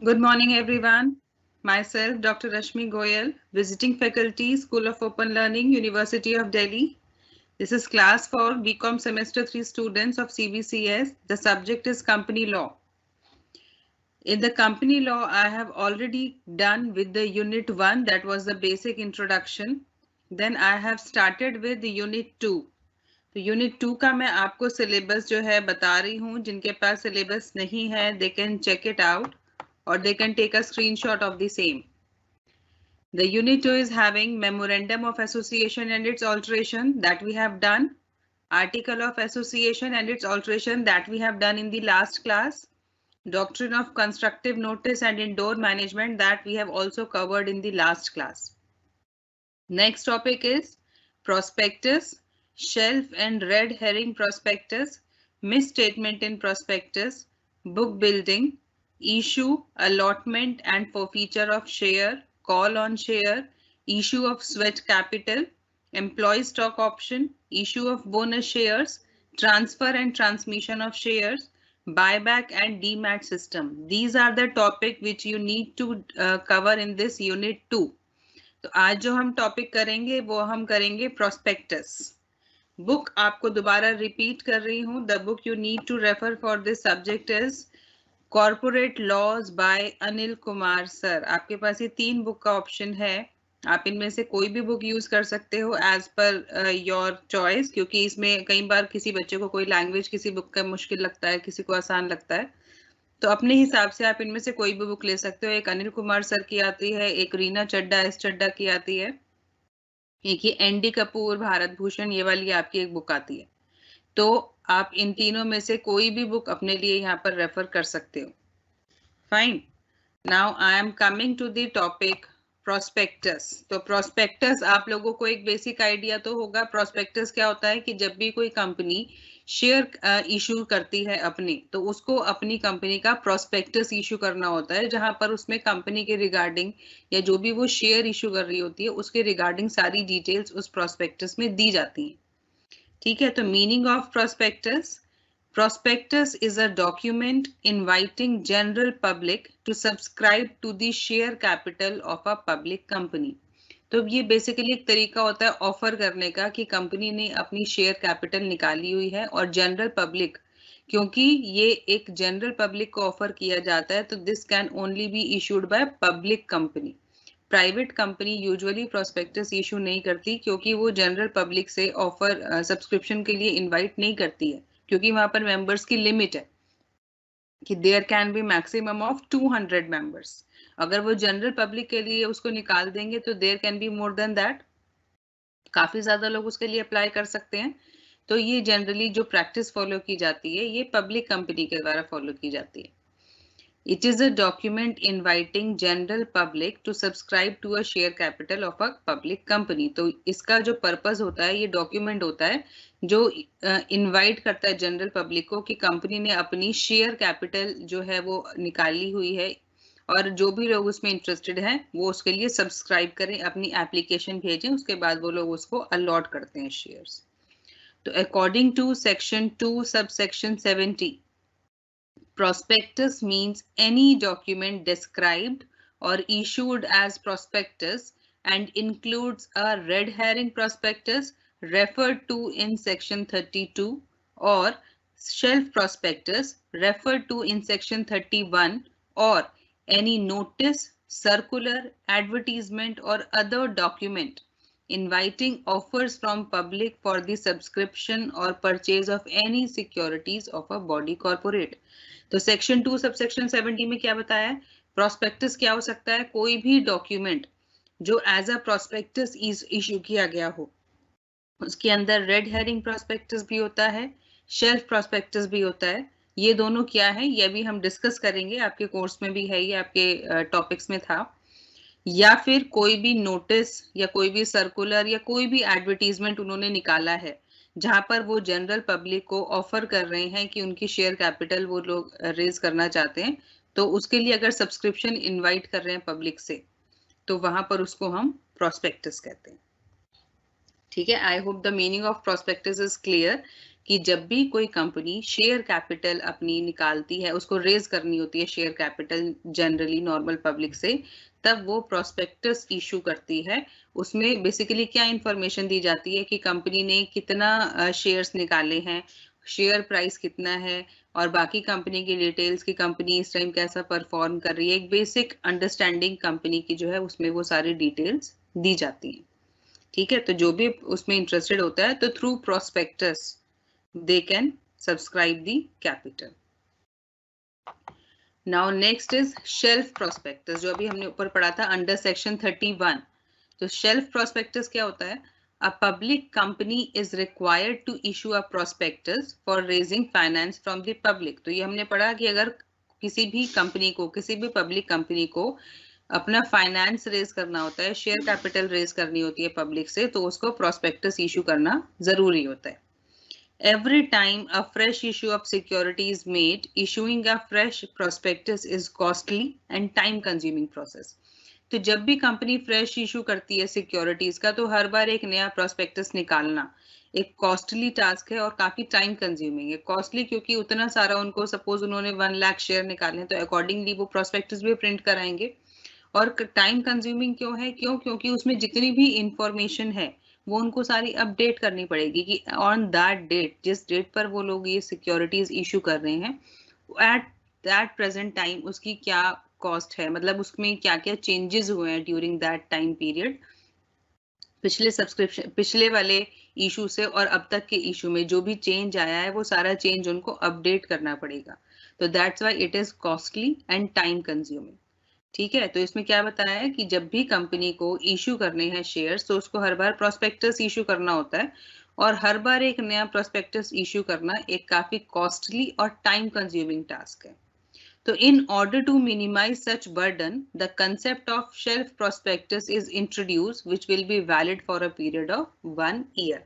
Good morning, everyone. Myself, Dr. Rashmi Goyal, visiting faculty, School of Open Learning, University of Delhi. This is class for BCom Semester 3 students of CBCS. The subject is company law. In the company law, I have already done with the unit 1, that was the basic introduction. Then I have started with the unit 2. तो unit 2 का मैं आपको syllabus जो है बता रही हूँ. जिनके पास सिलेबस नहीं है, they can check it out or they can take a screenshot of the same. The unit 2 is having memorandum of association and its alteration that we have done, article of association and its alteration that we have done in the last class, doctrine of constructive notice and indoor management that we have also covered in the last class. Next topic is prospectus, shelf and red herring prospectus, misstatement in prospectus, book building, issue, allotment and forfeiture of share, call on share, issue of sweat capital, employee stock option, issue of bonus shares, transfer and transmission of shares, buyback and demat system. These are the topic which you need to cover in this unit 2. तो आज जो हम topic करेंगे वो हम करेंगे prospectus. Book आपको दोबारा रिपीट कर रही हूँ. The book you need to refer for this subject is corporate laws by Anil Kumar sir. आपके पास ये 3 बुक का ऑप्शन है. आप इनमें से कोई भी बुक यूज कर सकते हो एज पर योर चॉइस, क्योंकि इसमें कई बार किसी बच्चे को कोई लैंग्वेज किसी बुक का मुश्किल लगता है, किसी को आसान लगता है. तो अपने हिसाब से आप इनमें से कोई भी बुक ले सकते हो. एक अनिल कुमार सर की आती है, एक रीना चड्डा एस चड्डा की आती है, एक ये एनडी कपूर भारत भूषण ये वाली आपकी एक बुक आती है. तो आप इन तीनों में से कोई भी बुक अपने लिए यहाँ पर रेफर कर सकते हो. Fine. Now I am coming to the topic prospectus. तो प्रोस्पेक्टस आप लोगों को एक बेसिक आइडिया तो होगा. प्रोस्पेक्टस क्या होता है कि जब भी कोई कंपनी शेयर इशू करती है अपनी, तो उसको अपनी कंपनी का प्रोस्पेक्टस इशू करना होता है, जहां पर उसमें कंपनी के रिगार्डिंग या जो भी वो शेयर इशू कर रही होती है उसके रिगार्डिंग सारी डिटेल्स उस प्रोस्पेक्टस में दी जाती हैं. ठीक है. तो meaning of prospectus. Prospectus is a document inviting general public to subscribe to the share capital of a public company. तो ये बेसिकली एक तरीका होता है ऑफर करने का कि कंपनी ने अपनी शेयर कैपिटल निकाली हुई है और जनरल पब्लिक, क्योंकि ये एक जनरल पब्लिक को ऑफर किया जाता है, तो this can only be issued by public company. Private company usually prospectus issue नहीं करती, क्योंकि वो जनरल पब्लिक से ऑफर सब्सक्रिप्शन के लिए इन्वाइट नहीं करती है, क्योंकि वहां पर मेंबर्स की लिमिट है कि there can be maximum of 200 members. अगर वो जनरल पब्लिक के लिए उसको निकाल देंगे तो there can be more than that. काफी ज्यादा लोग उसके लिए अप्लाई कर सकते हैं. तो ये जनरली जो प्रैक्टिस फॉलो की जाती है ये पब्लिक कंपनी के द्वारा फॉलो की जाती है. It is a document inviting general public to subscribe to a share capital of a public company. तो इसका जो पर्पस होता है, ये डॉक्यूमेंट होता है जो इनवाइट करता है जनरल पब्लिक को कि कंपनी ने अपनी शेयर कैपिटल जो है वो निकाली हुई है, और जो भी लोग उसमें इंटरेस्टेड हैं वो उसके लिए सब्सक्राइब करें, अपनी एप्लीकेशन भेजें, उसके बाद वो लोग उसको अलॉट करते हैं शेयर्स. तो according to section 2 subsection 70, prospectus means any document described or issued as prospectus and includes a red herring prospectus referred to in section 32 or shelf prospectus referred to in section 31 or any notice, circular, advertisement or other document inviting offers from public for the subscription or purchase of any securities of a body corporate. तो section 2 subsection 70 में क्या बताया है? Prospectus क्या हो सकता है? कोई भी डॉक्यूमेंट जो एज अ प्रोस्पेक्टस इशू किया गया हो. उसके अंदर रेड हेरिंग प्रोस्पेक्टस भी होता है, शेल्फ प्रोस्पेक्टस भी होता है. ये दोनों क्या है ये भी हम डिस्कस करेंगे. आपके कोर्स में भी है, ये आपके टॉपिक्स में था. या फिर कोई भी नोटिस या कोई भी सर्कुलर या कोई भी एडवर्टीजमेंट उन्होंने निकाला है जहां पर वो जनरल पब्लिक को ऑफर कर रहे हैं कि उनकी शेयर कैपिटल वो लोग रेज करना चाहते हैं, तो उसके लिए अगर सब्सक्रिप्शन इनवाइट कर रहे हैं पब्लिक से, तो वहां पर उसको हम प्रोस्पेक्टस कहते हैं. ठीक है, I hope the meaning of prospectus is clear कि जब भी कोई कंपनी शेयर कैपिटल अपनी निकालती है, उसको रेज करनी होती है share capital generally normal public से, तब वो प्रोस्पेक्टस इशू करती है। उसमें बेसिकली क्या इंफॉर्मेशन दी जाती है कि कंपनी ने कितना शेयर्स निकाले हैं, शेयर प्राइस कितना है, और बाकी कंपनी की डिटेल्स की कंपनी इस टाइम कैसा परफॉर्म कर रही है, एक बेसिक अंडरस्टैंडिंग कंपनी की जो है उसमें वो सारी डिटेल्स दी जाती हैं। ठीक है, तो जो भी उसमें इंटरेस्टेड होता है तो through prospectus they can subscribe the capital. Now next is shelf prospectus, जो अभी हमने ऊपर पढ़ा था अंडर सेक्शन 31। तो शेल्फ प्रोस्पेक्टस क्या होता है? A public company is required to issue a prospectus for raising finance from the public। तो ये हमने पढ़ा कि अगर किसी भी कंपनी को, किसी भी पब्लिक कंपनी को अपना फाइनेंस रेज करना होता है, शेयर कैपिटल रेज करनी होती है पब्लिक से, तो उसको प्रोस्पेक्टस इशू करना जरूरी होता है। Every time a fresh issue of security is made, issuing a fresh prospectus is costly and time consuming process। तो जब भी कंपनी फ्रेश इशू करती है सिक्योरिटीज का, तो हर बार एक नया प्रोस्पेक्टस निकालना एक कॉस्टली टास्क है और काफी टाइम कंज्यूमिंग है। कॉस्टली क्योंकि उतना सारा उनको, सपोज उन्होंने 1 लाख शेयर निकाले हैं, तो अकॉर्डिंगली वो प्रोस्पेक्टस भी प्रिंट कराएंगे। और टाइम कंज्यूमिंग क्यों है? क्योंकि उसमें जितनी भी इंफॉर्मेशन है वो उनको सारी अपडेट करनी पड़ेगी कि ऑन दैट डेट, जिस डेट पर वो लोग ये सिक्योरिटीज इशू कर रहे हैं, एट दैट प्रेजेंट टाइम उसकी क्या कॉस्ट है, मतलब उसमें क्या क्या चेंजेस हुए हैं ड्यूरिंग दैट टाइम पीरियड, पिछले वाले इशू से और अब तक के इशू में जो भी चेंज आया है वो सारा चेंज उनको अपडेट करना पड़ेगा। तो that's why it is costly and time consuming. ठीक है, तो इसमें क्या बताया है कि जब भी कंपनी को इशू करने हैं शेयर्स, तो उसको हर बार प्रोस्पेक्टस इशू करना होता है, और हर बार एक नया प्रोस्पेक्टस इशू करना एक काफी कॉस्टली और टाइम कंज्यूमिंग टास्क है। So in order to minimize such burden, the concept of shelf prospectus is introduced, which will be valid for a period of 1 year.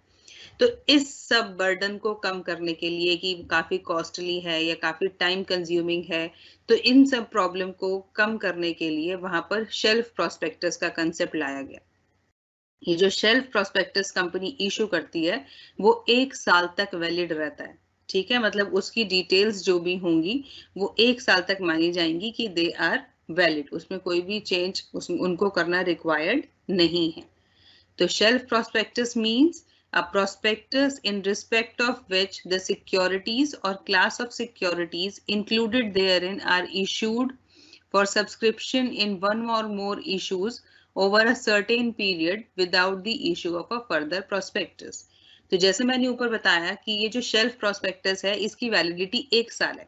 तो इस सब बर्डन को कम करने के लिए कि काफी कॉस्टली है या काफी टाइम कंज्यूमिंग है, तो इन सब प्रॉब्लम को कम करने के लिए वहां पर शेल्फ प्रोस्पेक्टस का कंसेप्ट लाया गया। ये जो शेल्फ प्रोस्पेक्टस कंपनी इशू करती है वो 1 साल तक वैलिड रहता है। ठीक है, मतलब उसकी डिटेल्स जो भी होंगी वो 1 साल तक मानी जाएंगी कि दे आर वैलिड, उसमें कोई भी चेंज उनको करना रिक्वायर्ड नहीं है। तो shelf prospectus means a prospectus in respect of which the securities or class of securities included therein are issued for subscription in one or more issues over a certain period without the issue of a further prospectus। तो जैसे मैंने ऊपर बताया कि ये जो shelf prospectus है इसकी वैलिडिटी 1 साल है,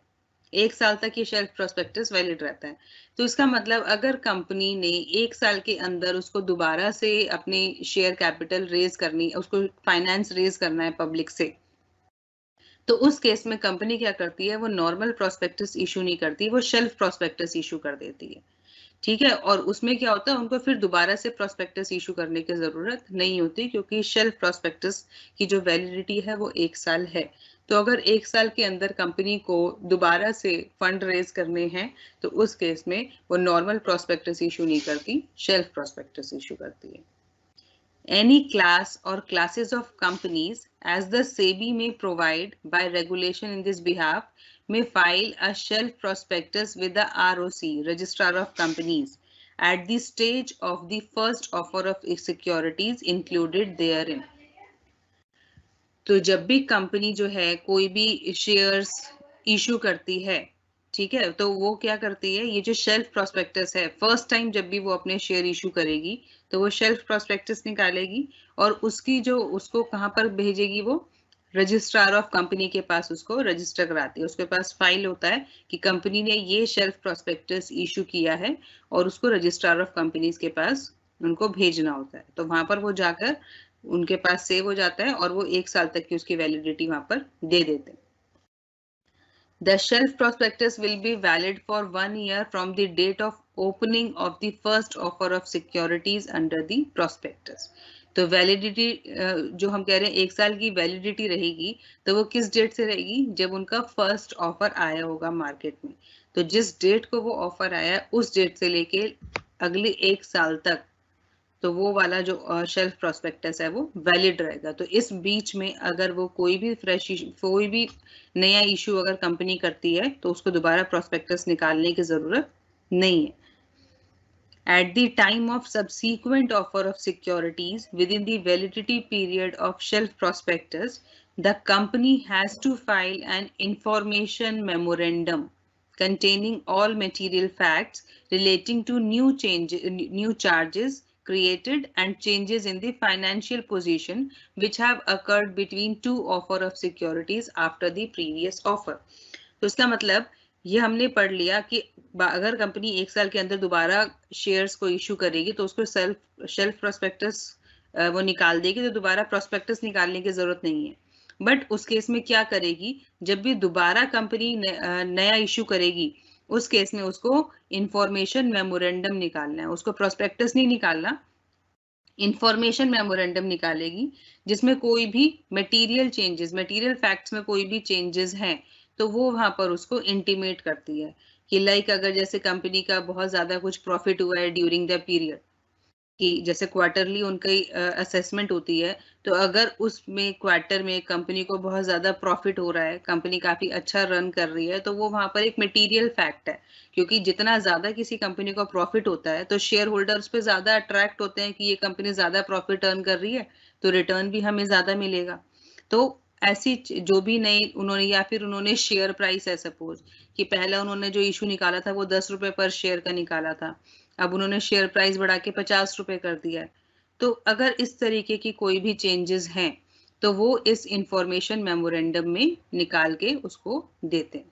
1 साल तक ये शेल्फ प्रोस्पेक्टस वैलिड रहता है। तो इसका मतलब अगर कंपनी ने 1 साल के अंदर उसको दोबारा से अपने शेयर कैपिटल रेज करनी, उसको फाइनेंस रेज करना है पब्लिक से, तो उस केस में कंपनी क्या करती है, वो नॉर्मल प्रोस्पेक्टस इशू नहीं करती, वो शेल्फ प्रोस्पेक्टस इशू कर देती है। ठीक है, और उसमें क्या होता है, उनको फिर दोबारा से प्रोस्पेक्टस इशू करने की जरूरत नहीं होती, क्योंकि शेल्फ प्रोस्पेक्टस की जो वैलिडिटी है वो 1 साल है। तो अगर 1 साल के अंदर कंपनी को दोबारा से फंड रेज करने हैं, तो उस केस में वो नॉर्मल प्रोस्पेक्टस इशू नहीं करती, शेल्फ प्रोस्पेक्टस इशू करती है। Any class or classes of companies, as the SEBI may provide by regulation in this behalf, may file a shelf prospectus with the ROC, Registrar of Companies, at the stage of the first offer of securities included therein। तो जब भी company जो है कोई भी shares issue करती है, ठीक है, तो वो क्या करती है, ये जो शेल्फ प्रोस्पेक्टस है, फर्स्ट टाइम जब भी वो अपने शेयर इशू करेगी तो वो शेल्फ प्रोस्पेक्टस निकालेगी, और उसकी जो, उसको कहाँ पर भेजेगी, वो रजिस्ट्रार ऑफ कंपनी के पास उसको रजिस्टर कराती है। उसके पास फाइल होता है कि कंपनी ने ये शेल्फ प्रोस्पेक्टस इशू किया है, और उसको रजिस्ट्रार ऑफ कंपनीज के पास उनको भेजना होता है। तो वहां पर वो जाकर उनके पास सेव हो जाता है, और वो 1 साल तक की उसकी वैलिडिटी वहां पर दे देते हैं। The shelf prospectus will be valid for 1 year from the date of opening of the first offer of securities under the prospectus। तो वैलिडिटी जो हम कह रहे हैं 1 साल की वैलिडिटी रहेगी, तो वो किस डेट से रहेगी, जब उनका फर्स्ट ऑफर आया होगा मार्केट में। तो जिस डेट को वो ऑफर आया उस डेट से लेके अगले 1 साल तक तो वो वाला जो शेल्फ प्रोस्पेक्टस है वो वैलिड रहेगा। तो इस बीच में अगर वो कोई भी नया इशू अगर कंपनी करती है तो उसको दोबारा प्रोस्पेक्टस निकालने की जरूरत नहीं है। At the time of subsequent offer of securities within the validity period of shelf prospectus, the company has to file an information memorandum containing all material facts relating to new charges created and changes in the financial position which have occurred between two offer of securities after the previous offer. तो इसका मतलब ये हमने पढ़ लिया कि अगर company 1 साल के अंदर दोबारा शेयर्स को इशू करेगी तो उसको शेल्फ प्रोस्पेक्टस वो निकाल देगी, तो दोबारा प्रोस्पेक्टस निकालने की जरूरत नहीं है। बट उस केस में क्या करेगी, जब भी दोबारा कंपनी नया इशू करेगी उस केस में उसको इंफॉर्मेशन मेमोरेंडम निकालना है, उसको प्रोस्पेक्टस नहीं निकालना, इंफॉर्मेशन मेमोरेंडम निकालेगी जिसमें कोई भी मटेरियल फैक्ट्स में कोई भी चेंजेस हैं तो वो वहां पर उसको इंटीमेट करती है कि लाइक अगर जैसे कंपनी का बहुत ज्यादा कुछ प्रॉफिट हुआ है ड्यूरिंग द पीरियड, कि जैसे क्वार्टरली उनकी असेसमेंट होती है, तो अगर उसमें क्वार्टर में कंपनी को बहुत ज्यादा प्रॉफिट हो रहा है, कंपनी काफी अच्छा रन कर रही है, तो वो वहां पर एक मटेरियल फैक्ट है, क्योंकि जितना ज्यादा किसी कंपनी को प्रॉफिट होता है तो शेयर होल्डर्स पे ज्यादा अट्रैक्ट होते हैं कि ये कंपनी ज्यादा प्रॉफिट अर्न कर रही है तो रिटर्न भी हमें ज्यादा मिलेगा। तो ऐसी जो भी नई उन्होंने या फिर उन्होंने शेयर प्राइस है, सपोज कि पहला उन्होंने जो इशू निकाला था वो 10 रुपए पर शेयर का निकाला था, अब उन्होंने शेयर प्राइस बढ़ा के 50 रुपए कर दिया है। तो अगर इस तरीके की कोई भी चेंजेस हैं तो वो इस इंफॉर्मेशन मेमोरेंडम में निकाल के उसको देते हैं।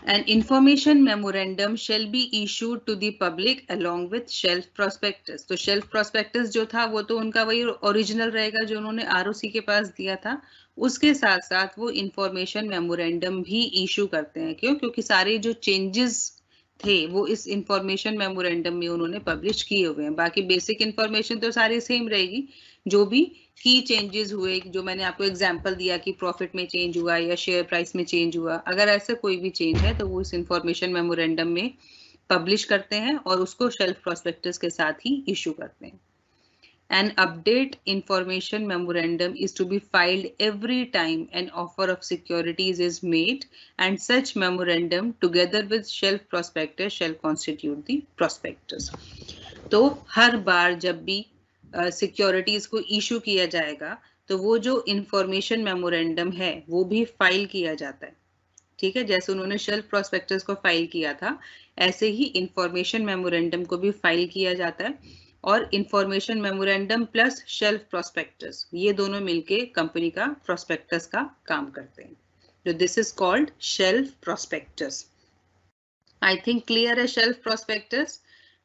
An information memorandum shall be issued to the public along with shelf prospectus. तो shelf prospectus जो था वो तो उनका वही ओरिजिनल रहेगा जो उन्होंने ROC के पास दिया था, उसके साथ साथ वो इंफॉर्मेशन मेमोरेंडम भी इशू करते हैं। क्यों? क्योंकि सारे जो चेंजेस थे वो इस इंफॉर्मेशन मेमोरेंडम में उन्होंने पब्लिश किए हुए हैं। बाकी बेसिक इंफॉर्मेशन तो सारी सेम रहेगी, जो भी की चेंजेस हुए, जो मैंने आपको एग्जांपल दिया कि प्रॉफिट में चेंज हुआ या शेयर प्राइस में चेंज हुआ, अगर ऐसा कोई भी चेंज है तो वो इस इंफॉर्मेशन मेमोरेंडम में पब्लिश करते हैं और उसको शेल्फ प्रोस्पेक्टस के साथ ही इशू करते हैं। An update information memorandum is to be filed every time an offer of securities is made, and such memorandum together with shelf prospectus shall constitute the prospectus. तो हर बार जब भी सिक्योरिटीज को issue किया जाएगा तो वो जो इंफॉर्मेशन मेमोरेंडम है वो भी फाइल किया जाता है। ठीक है, जैसे उन्होंने शेल्फ प्रोस्पेक्टस को फाइल किया था ऐसे ही इंफॉर्मेशन मेमोरेंडम को भी फाइल किया जाता है, और information memorandum plus shelf prospectus ये दोनों मिलके कंपनी का प्रोस्पेक्टस का काम करते हैं। तो this is called shelf prospectus. I think clear है शेल्फ प्रोस्पेक्टस।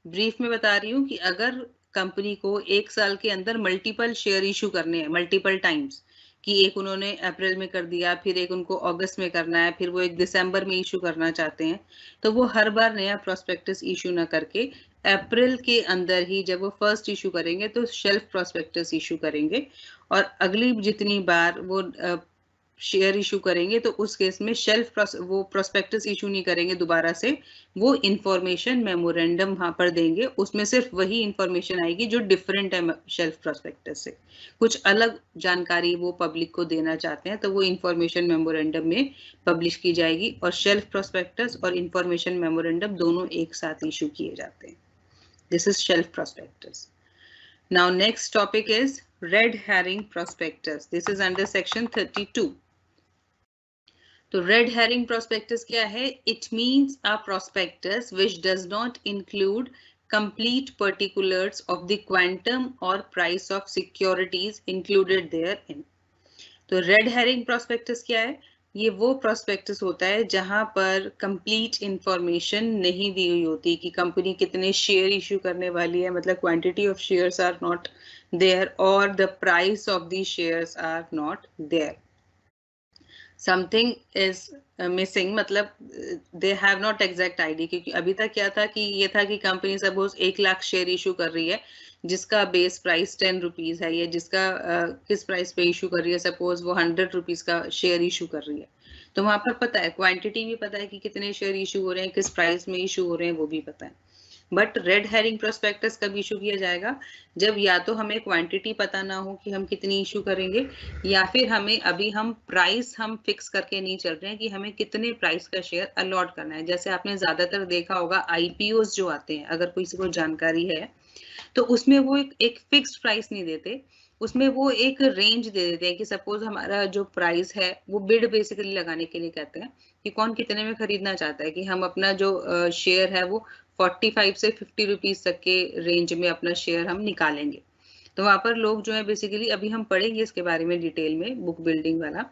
ब्रीफ में बता रही हूँ कि अगर कंपनी को 1 साल के अंदर मल्टीपल शेयर इशू करने हैं, मल्टीपल टाइम्स, कि एक उन्होंने अप्रैल में कर दिया, फिर एक उनको अगस्त में करना है, फिर वो एक दिसंबर में इशू करना चाहते हैं, तो वो हर बार नया प्रोस्पेक्टस इशू ना करके अप्रैल के अंदर ही जब वो फर्स्ट इशू करेंगे तो शेल्फ प्रोस्पेक्टस इशू करेंगे, और अगली जितनी बार वो शेयर इशू करेंगे तो उस केस में वो प्रोस्पेक्टस इशू नहीं करेंगे दोबारा से, वो इंफॉर्मेशन मेमोरेंडम वहां पर देंगे, उसमें सिर्फ वही इंफॉर्मेशन आएगी जो डिफरेंट है शेल्फ प्रोस्पेक्टस से, कुछ अलग जानकारी वो पब्लिक को देना चाहते हैं तो वो इंफॉर्मेशन मेमोरेंडम में पब्लिश की जाएगी, और शेल्फ प्रोस्पेक्टस और इंफॉर्मेशन मेमोरेंडम दोनों एक साथ इशू किए जाते हैं। This is shelf prospectus. Now next topic is red herring prospectus. This is under section 32. तो रेड हेरिंग प्रोस्पेक्टस क्या है? It means a prospectus which does not include complete particulars of the quantum or price of securities included therein. तो red herring prospectus क्या है? ये वो prospectus होता है जहां पर कंप्लीट इंफॉर्मेशन नहीं दी हुई होती कि कंपनी कितने शेयर इशू करने वाली है, मतलब quantity of shares are not there और the price of the shares are not there. Something is missing, मतलब they have not exact idea, क्योंकि अभी तक क्या था कि ये था कि company suppose 1 lakh share issue कर रही है जिसका बेस प्राइस 10 रुपीज है, या जिसका किस प्राइस पे इशू कर रही है, सपोज वो 100 रुपीज का शेयर इशू कर रही है, तो वहां पर पता है, क्वांटिटी भी पता है कि कितने शेयर इशू हो रहे हैं, किस प्राइस में इशू हो रहे हैं, वो भी पता है। बट रेड हेरिंग प्रोस्पेक्टस कब इशू किया जाएगा? जब या तो हमें क्वांटिटी पता ना हो कि हम कितनी इशू करेंगे, या फिर हमें अभी हम प्राइस हम फिक्स करके नहीं चल रहे हैं कि हमें कितने प्राइस का शेयर अलॉट करना है। जैसे आपने ज्यादातर देखा होगा आईपीओस जो आते हैं, अगर किसी को जानकारी है तो उसमें वो एक फिक्स्ड प्राइस नहीं देते, उसमें वो एक रेंज दे देते हैं कि सपोज हमारा जो प्राइस है वो बिड बेसिकली लगाने के लिए कहते हैं कि कौन कितने में खरीदना चाहता है, कि हम अपना जो शेयर है वो 45 से 50 रुपीज तक के रेंज में अपना शेयर हम निकालेंगे। तो वहां पर लोग जो है बेसिकली, अभी हम पढ़ेंगे इसके बारे में डिटेल में बुक बिल्डिंग वाला,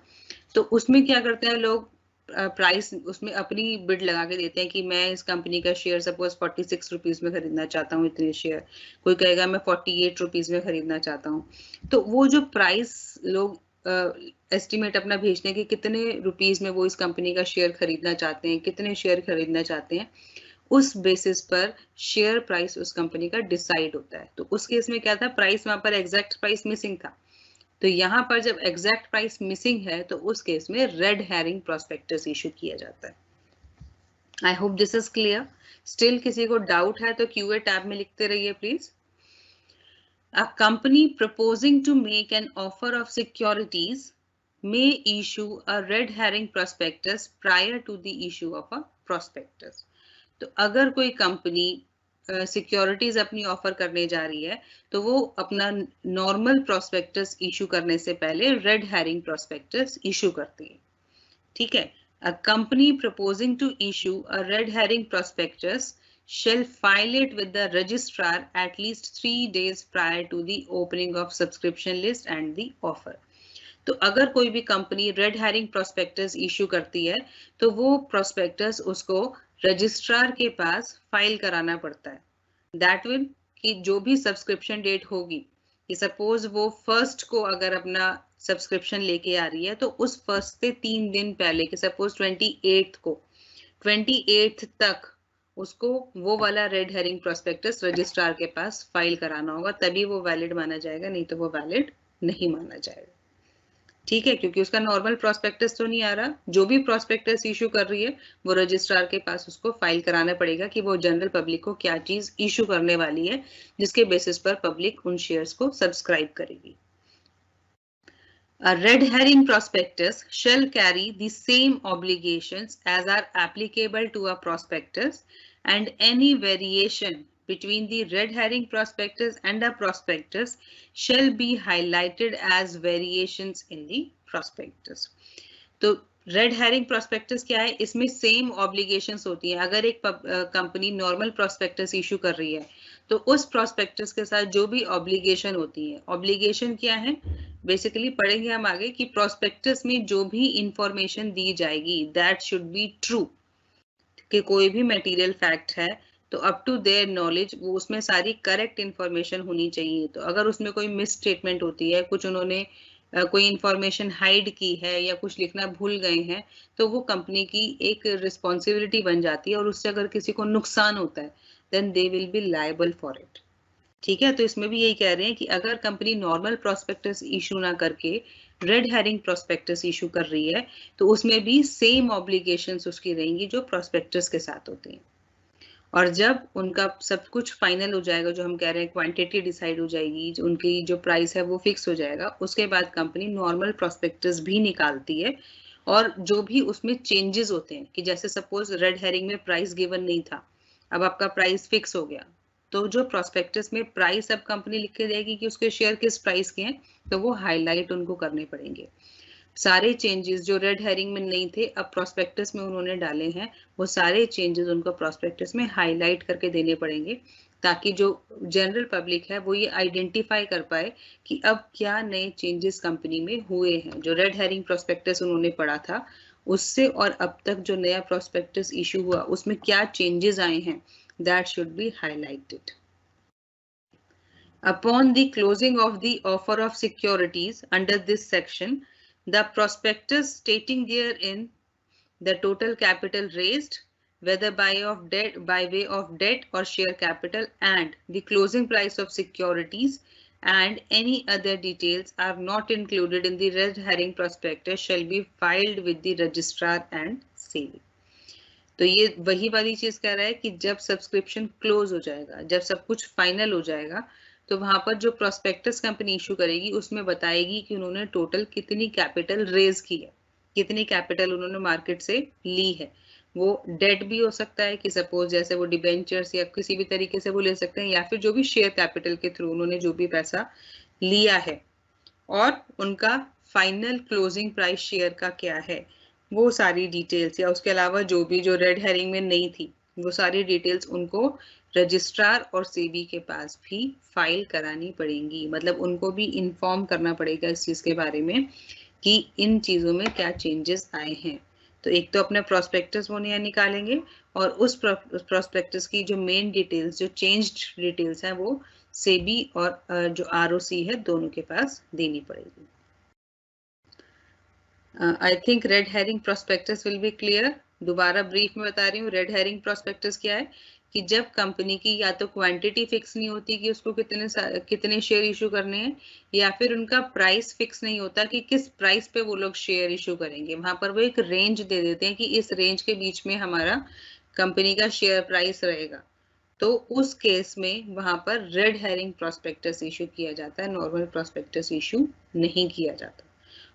तो उसमें क्या करते हैं लोग, प्राइस उसमें अपनी बिड लगा के देते हैं कि मैं इस कंपनी का शेयर सपोज 46 रुपीज में खरीदना चाहता हूँ इतने शेयर, कोई कहेगा मैं 48 रुपीज में खरीदना चाहता हूँ। तो वो जो प्राइस लोग एस्टिमेट अपना भेजते हैं कि कितने रुपीज में वो इस कंपनी का शेयर खरीदना चाहते हैं, कितने शेयर खरीदना चाहते हैं, उस बेसिस पर शेयर प्राइस उस कंपनी का डिसाइड होता है। तो उस केस में क्या था, प्राइस वहां पर एग्जैक्ट प्राइस मिसिंग था। तो यहाँ पर जब एग्जैक्ट प्राइस मिसिंग है तो उस केस में रेड हेरिंग प्रोस्पेक्टस इशू किया जाता है। आई hope this is clear. Still किसी को डाउट है तो क्यूए टैब में लिखते रहिए please. A company proposing to make an offer of securities may issue a red herring prospectus prior to the issue of a prospectus. तो अगर कोई कंपनी सिक्योरिटीज अपनी ऑफर करने जा रही है तो वो अपना नॉर्मल प्रोस्पेक्टस इशू करने से पहले रेड हेरिंग प्रोस्पेक्टस इशू करती है। ठीक है, a company proposing to issue a red herring prospectus shall file it with the registrar at least 3 days prior to the opening of subscription list and the offer. तो अगर कोई भी company red herring prospectus issue करती है तो वो prospectus उसको registrar के पास फाइल कराना पड़ता है। दैट विल कि जो भी सब्सक्रिप्शन डेट होगी, कि सपोज वो फर्स्ट को अगर अपना सब्सक्रिप्शन लेके आ रही है तो उस फर्स्ट से 3 दिन पहले, कि सपोज 28 को, 28 तक उसको वो वाला रेड हेरिंग प्रोस्पेक्टस रजिस्ट्रार के पास फाइल कराना होगा, तभी वो वैलिड माना जाएगा, नहीं तो वो वैलिड नहीं माना जाएगा। ठीक है, क्योंकि उसका नॉर्मल प्रोस्पेक्टस तो नहीं आ रहा। जो भी प्रोस्पेक्टस इशू कर रही है वो रजिस्ट्रार के पास उसको फाइल कराना पड़ेगा कि वो जनरल पब्लिक को क्या चीज इशू करने वाली है, जिसके बेसिस पर पब्लिक उन शेयर्स को सब्सक्राइब करेगी। A red herring prospectus shall carry the same obligations as are applicable to a prospectus, and any variation between the red herring prospectus and a prospectus shall be highlighted as variations in the prospectus. तो red herring prospectus क्या है, इसमें same obligations होती हैं। अगर एक company normal prospectus issue कर रही है तो उस प्रोस्पेक्टस के साथ जो भी ऑब्लिगेशन होती है, ऑब्लिगेशन क्या है बेसिकली पढ़ेंगे हम आगे, कि प्रोस्पेक्टस में जो भी इंफॉर्मेशन दी जाएगी दैट शुड बी ट्रू, कि कोई भी मटेरियल फैक्ट है तो अप टू देयर नॉलेज वो उसमें सारी करेक्ट इंफॉर्मेशन होनी चाहिए। तो अगर उसमें कोई मिस स्टेटमेंट होती है, कुछ उन्होंने कोई इंफॉर्मेशन हाइड की है या कुछ लिखना भूल गए हैं, तो वो कंपनी की एक रिस्पॉन्सिबिलिटी बन जाती है, और उससे अगर किसी को नुकसान होता है then they will be liable for it. ठीक है, तो इसमें भी यही कह रहे हैं कि अगर कंपनी नॉर्मल प्रोस्पेक्टस इशू ना करके रेड हेरिंग प्रोस्पेक्टस इशू कर रही है तो उसमें भी सेम ऑब्लिगेशंस उसकी रहेंगी जो प्रोस्पेक्टस के साथ होती हैं। और जब उनका सब कुछ फाइनल हो जाएगा, जो हम कह रहे हैं क्वांटिटी डिसाइड हो जाएगी, जो उनकी जो प्राइस है वो फिक्स हो जाएगा, उसके बाद कंपनी नॉर्मल प्रोस्पेक्टस भी निकालती है। और जो भी उसमें चेंजेस होते हैं, कि जैसे सपोज रेड हेरिंग में प्राइस गिवन नहीं था, अब आपका प्राइस फिक्स हो गया, तो जो प्रोस्पेक्टस में प्राइस अब कंपनी लिख के देगी कि उसके शेयर किस प्राइस के हैं, तो वो हाईलाइट उनको करने पड़ेंगे। सारे चेंजेस जो रेड हेरिंग में नहीं थे अब प्रोस्पेक्टस में उन्होंने डाले हैं, वो सारे चेंजेस उनको प्रोस्पेक्टस में हाईलाइट करके देने पड़ेंगे, ताकि जो जनरल पब्लिक है वो ये आइडेंटिफाई कर पाए कि अब क्या नए चेंजेस कंपनी में हुए हैं। जो रेड हेरिंग प्रोस्पेक्टस उन्होंने पढ़ा था उससे और अब तक जो नया प्रोस्पेक्टस इशू हुआ उसमें क्या चेंजेस आए हैं, that should be highlighted. Upon the closing of the offer of securities under this section, the prospectus stating therein the total capital raised, whether by way of debt or share capital, and the closing price of securities and any other details are not included in the red herring prospectus shall be filed with the registrar and SEBI. तो ये वही वाली चीज कह रहा है कि जब सब्सक्रिप्शन क्लोज हो जाएगा, जब सब कुछ फाइनल हो जाएगा, तो वहां पर जो प्रोस्पेक्टस कंपनी इशू करेगी उसमें बताएगी कि उन्होंने टोटल कितनी कैपिटल रेज की है, कितनी कैपिटल उन्होंने मार्केट से ली है। वो डेट भी हो सकता है कि सपोज जैसे वो डिबेंचर्स या किसी भी तरीके से वो ले सकते हैं, या फिर जो भी शेयर कैपिटल के थ्रू उन्होंने जो भी पैसा लिया है, और उनका फाइनल क्लोजिंग प्राइस शेयर का क्या है, वो सारी डिटेल्स, या उसके अलावा जो भी जो रेड हेरिंग में नहीं थी वो सारी डिटेल्स उनको रजिस्ट्रार और सेबी के पास भी फाइल करानी पड़ेंगी। मतलब उनको भी इन्फॉर्म करना पड़ेगा इस चीज के बारे में कि इन चीजों में क्या चेंजेस आए हैं। तो एक तो अपने प्रोस्पेक्टस वो नया निकालेंगे, और उस प्रोस्पेक्टस की जो मेन डिटेल्स, जो चेंज्ड डिटेल्स हैं, वो सेबी और जो आरओसी है दोनों के पास देनी पड़ेगी। I think red herring prospectus will be clear. दोबारा ब्रीफ में बता रही हूँ, रेड हेरिंग प्रोस्पेक्टस क्या है कि जब कंपनी की या तो क्वांटिटी फिक्स नहीं होती कि उसको कितने शेयर इशू करने हैं, या फिर उनका प्राइस फिक्स नहीं होता कि किस प्राइस पे वो लोग शेयर इशू करेंगे। वहां पर वो एक रेंज दे देते हैं कि इस रेंज के बीच में हमारा कंपनी का शेयर प्राइस रहेगा। तो उस केस में वहां पर रेड हेरिंग प्रोस्पेक्टस इशू किया जाता है, नॉर्मल प्रोस्पेक्टस इशू नहीं किया जाता।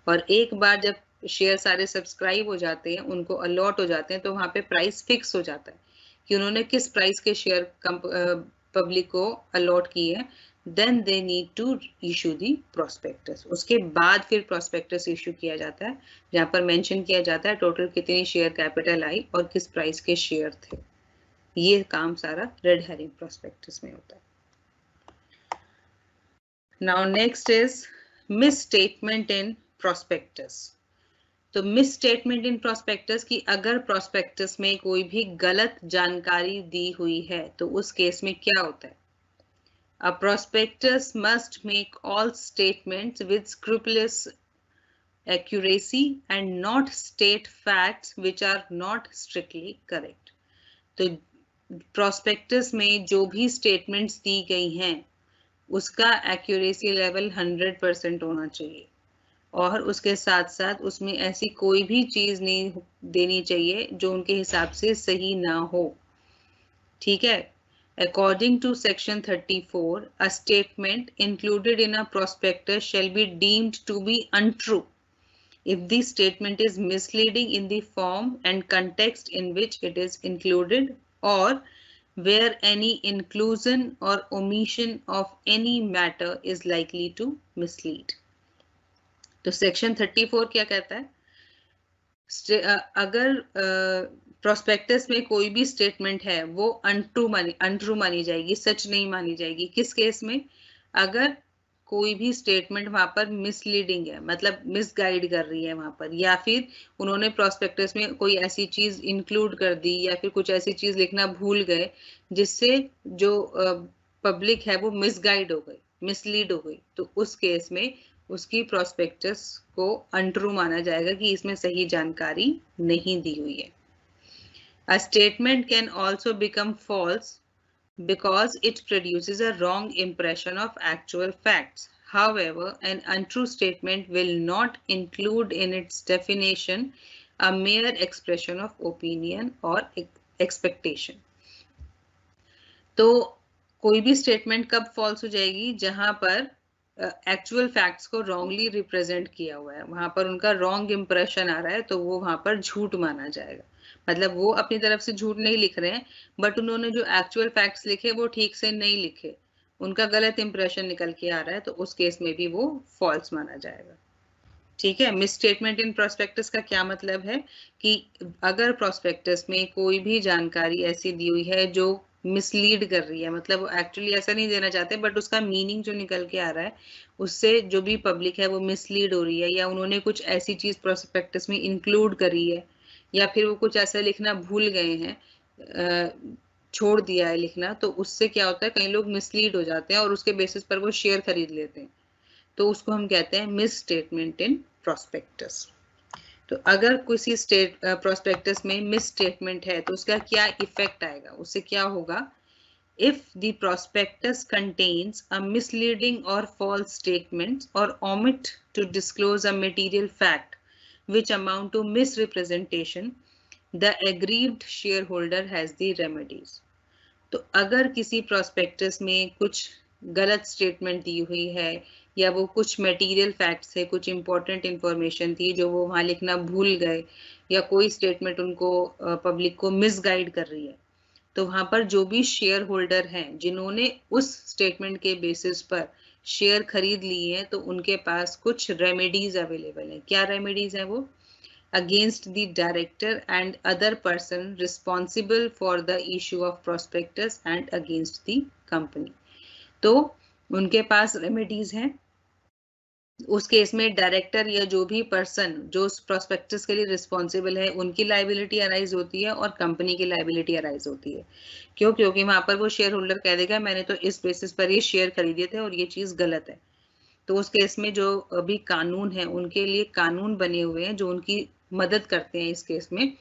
और एक बार जब शेयर सारे सब्सक्राइब हो जाते हैं, उनको अलॉट हो जाते हैं, तो वहां पे प्राइस फिक्स हो जाता है कि उन्होंने किस प्राइस के शेयर पब्लिक को अलॉट किए हैं। Then they need to issue the prospectus. उसके बाद फिर प्रोस्पेक्टस इशू किया जाता है, जहां पर मेंशन किया जाता है टोटल कितनी शेयर कैपिटल आई और किस प्राइस के शेयर थे। ये काम सारा रेड हेरिंग प्रोस्पेक्टस में होता है। Now next is miss statement in prospectus. तो मिस स्टेटमेंट इन प्रोस्पेक्टस की अगर प्रोस्पेक्टस में कोई भी गलत जानकारी दी हुई है तो उस केस में क्या होता है? A prospectus must make all statements with scrupulous accuracy and not state facts which are not strictly correct. तो प्रोस्पेक्टस में जो भी स्टेटमेंट्स दी गई हैं उसका एक्यूरेसी लेवल 100% होना चाहिए, और उसके साथ साथ उसमें ऐसी कोई भी चीज नहीं देनी चाहिए जो उनके हिसाब से सही ना हो। ठीक है। According to section 34, a statement included in a prospectus shall be deemed to be untrue if the statement is misleading in the form and context in which it is included, or where any inclusion or omission of any matter is likely to mislead. तो section 34 क्या कहता है? अगर prospectus में कोई भी statement है वो अनट्रू मानी जाएगी, सच नहीं मानी जाएगी। किस केस में? अगर कोई भी स्टेटमेंट वहां पर मिसलीडिंग है, मतलब मिसगाइड कर रही है वहां पर, या फिर उन्होंने प्रोस्पेक्टस में कोई ऐसी चीज इंक्लूड कर दी या फिर कुछ ऐसी चीज लिखना भूल गए जिससे जो पब्लिक है वो मिसगाइड हो गई, मिसलीड हो गई। तो उस केस में उसकी प्रोस्पेक्टस को अनट्रू माना जाएगा कि इसमें सही जानकारी नहीं दी हुई है। A statement can also become false because it produces a wrong impression of actual facts. However, an untrue statement will not include in its definition a mere expression of opinion or expectation. तो कोई भी statement कब false हो जाएगी? जहां पर actual facts को wrongly represent किया हुआ है, वहां पर उनका रॉन्ग इंप्रेशन आ रहा है, तो वो वहां पर झूठ माना जाएगा। मतलब वो अपनी तरफ से झूठ नहीं लिख रहे हैं, बट उन्होंने जो एक्चुअल फैक्ट्स लिखे वो ठीक से नहीं लिखे, उनका गलत इंप्रेशन निकल के आ रहा है, तो उस केस में भी वो फॉल्स माना जाएगा। ठीक है। मिस स्टेटमेंट इन प्रोस्पेक्टस का क्या मतलब है कि अगर प्रोस्पेक्टस में कोई भी जानकारी ऐसी दी हुई है जो मिसलीड कर रही है, मतलब एक्चुअली ऐसा नहीं देना चाहते, बट उसका मीनिंग जो निकल के आ रहा है उससे जो भी पब्लिक है वो मिसलीड हो रही है, या उन्होंने कुछ ऐसी चीज प्रोस्पेक्टस में इंक्लूड करी है, या फिर वो कुछ ऐसा लिखना भूल गए हैं, छोड़ दिया है लिखना, तो उससे क्या होता है, कई लोग मिसलीड हो जाते हैं और उसके बेसिस पर वो शेयर खरीद लेते हैं। तो उसको हम कहते हैं मिस स्टेटमेंट इन प्रोस्पेक्टस। तो अगर किसी प्रोस्पेक्टस में मिस स्टेटमेंट है तो उसका क्या इफेक्ट आएगा? उससे क्या होगा? if the prospectus contains a misleading or false statement or omit to disclose a material fact which amount to misrepresentation, the aggrieved shareholder has the remedies. तो अगर किसी प्रोस्पेक्टस में कुछ गलत स्टेटमेंट दी हुई है या वो कुछ मटेरियल फैक्ट्स है, कुछ इंपॉर्टेंट इंफॉर्मेशन थी जो वो वहां लिखना भूल गए या कोई स्टेटमेंट उनको पब्लिक को मिसगाइड कर रही है, तो वहां पर जो भी शेयर होल्डर हैं जिन्होंने उस स्टेटमेंट के बेसिस पर शेयर खरीद लिए हैं, तो उनके पास कुछ रेमेडीज अवेलेबल है। क्या रेमेडीज है वो? against the director and other person responsible for the issue of prospectus and against the company. तो उनके पास रेमेडीज हैं। उस केस में डायरेक्टर या जो भी पर्सन जो प्रोस्पेक्टस के लिए रिस्पॉन्सिबल है उनकी लाइबिलिटी अराइज होती है और कंपनी की लाइबिलिटी अराइज होती है। क्यों? क्योंकि वहां पर वो शेयर होल्डर कह देगा मैंने तो इस बेसिस पर ये शेयर खरीदे थे और ये चीज गलत है। तो उस केस में जो अभी कानून है उनके लिए कानून बने हुए हैं जो उनकी मदद करते हैं इस केस में।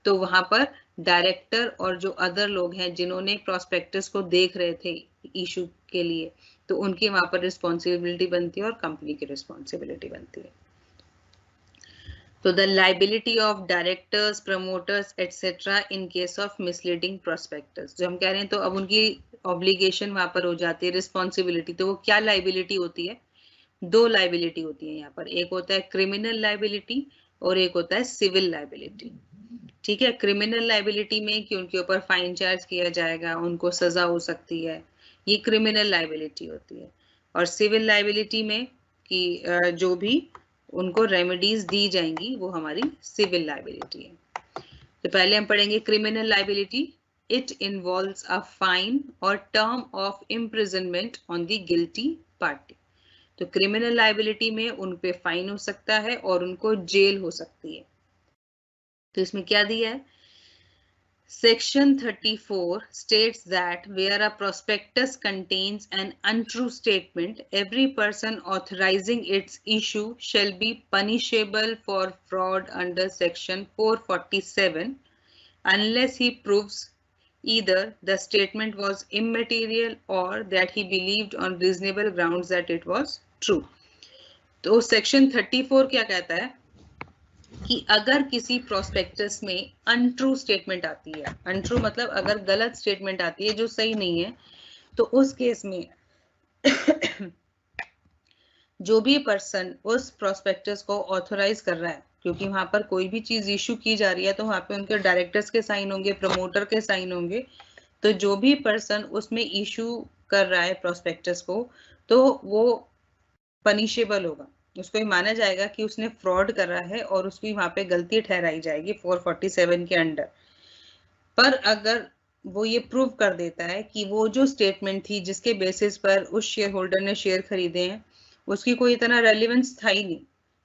तो वहां पर डायरेक्टर और जो अदर लोग हैं जिन्होंने प्रोस्पेक्टस को देख रहे थे इशू के लिए, तो उनकी वहां पर रिस्पॉन्सिबिलिटी बनती है और कंपनी की रिस्पॉन्सिबिलिटी बनती है। तो the liability of directors, promoters etcetera in case of misleading prospectus, जो हम कह रहे हैं, तो अब उनकी ऑब्लिगेशन वहां पर हो जाती है, रिस्पॉन्सिबिलिटी। तो वो क्या लाइबिलिटी होती है? दो लाइबिलिटी होती है यहाँ पर, एक होता है क्रिमिनल लाइबिलिटी और एक होता है सिविल लाइबिलिटी। ठीक है, क्रिमिनल लाइबिलिटी में कि उनके ऊपर फाइन चार्ज किया जाएगा, उनको सजा हो सकती है, ये क्रिमिनल लाइबिलिटी होती है। और सिविल लाइबिलिटी में कि जो भी उनको रेमेडीज दी जाएंगी वो हमारी सिविल लाइबिलिटी है। तो पहले हम पढ़ेंगे criminal liability. It involves a fine और term of imprisonment on the guilty party. तो क्रिमिनल लाइबिलिटी में उन पे फाइन हो सकता है और उनको जेल हो सकती है। तो इसमें क्या दिया है? Section 34 states that where a prospectus contains an untrue statement, every person authorizing its issue shall be punishable for fraud under Section 447 unless he proves either the statement was immaterial or that he believed on reasonable grounds that it was true. तो section 34 क्या कहता है कि अगर किसी prospectus में untrue statement आती है, अनट्रू मतलब अगर गलत स्टेटमेंट आती है जो सही नहीं है, तो उस केस में जो भी पर्सन उस प्रोस्पेक्टस को ऑथोराइज कर रहा है, क्योंकि वहां पर कोई भी चीज इशू की जा रही है तो वहां पे उनके डायरेक्टर्स के साइन होंगे, प्रमोटर के साइन होंगे, तो जो भी पर्सन उसमें इशू कर रहा है प्रोस्पेक्टस को, तो वो पनिशेबल होगा, उसको ही माना जाएगा कि उसने फ्रॉड कर रहा है और उसकी वहां पे गलती ठहराई जाएगी 447 के अंडर। पर अगर वो ये प्रूव कर देता है कि वो जो स्टेटमेंट थी जिसके बेसिस पर उस शेयर होल्डर ने शेयर खरीदे हैं उसकी कोई इतना रेलिवेंस था ही नहीं,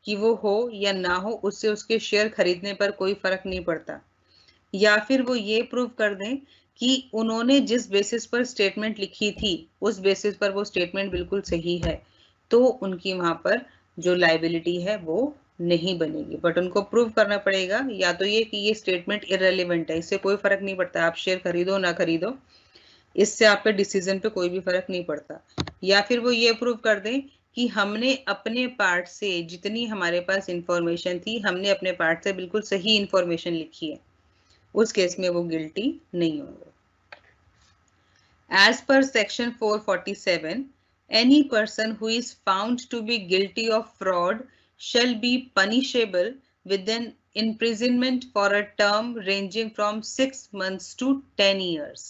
कि वो हो या ना हो उससे उसके शेयर खरीदने पर कोई फर्क नहीं पड़ता, या फिर वो ये प्रूव कर दें कि उन्होंने जिस बेसिस पर स्टेटमेंट लिखी थी उस बेसिस पर वो स्टेटमेंट बिल्कुल सही है, तो उनकी वहां पर जो लाइबिलिटी है वो नहीं बनेगी। बट उनको प्रूव करना पड़ेगा या तो ये कि ये स्टेटमेंट इररेलेवेंट है, इससे कोई फर्क नहीं पड़ता, आप शेयर खरीदो ना खरीदो, इससे आपके डिसीजन पे कोई भी फर्क नहीं पड़ता, या फिर वो ये प्रूव कर दें कि हमने अपने पार्ट से जितनी हमारे पास इंफॉर्मेशन थी हमने अपने पार्ट से बिल्कुल सही इंफॉर्मेशन लिखी है, उस केस में वो गिल्टी नहीं होंगे। As per section 447, any person who is found to be guilty of fraud shall be punishable with an imprisonment for a term ranging from 6 months to 10 years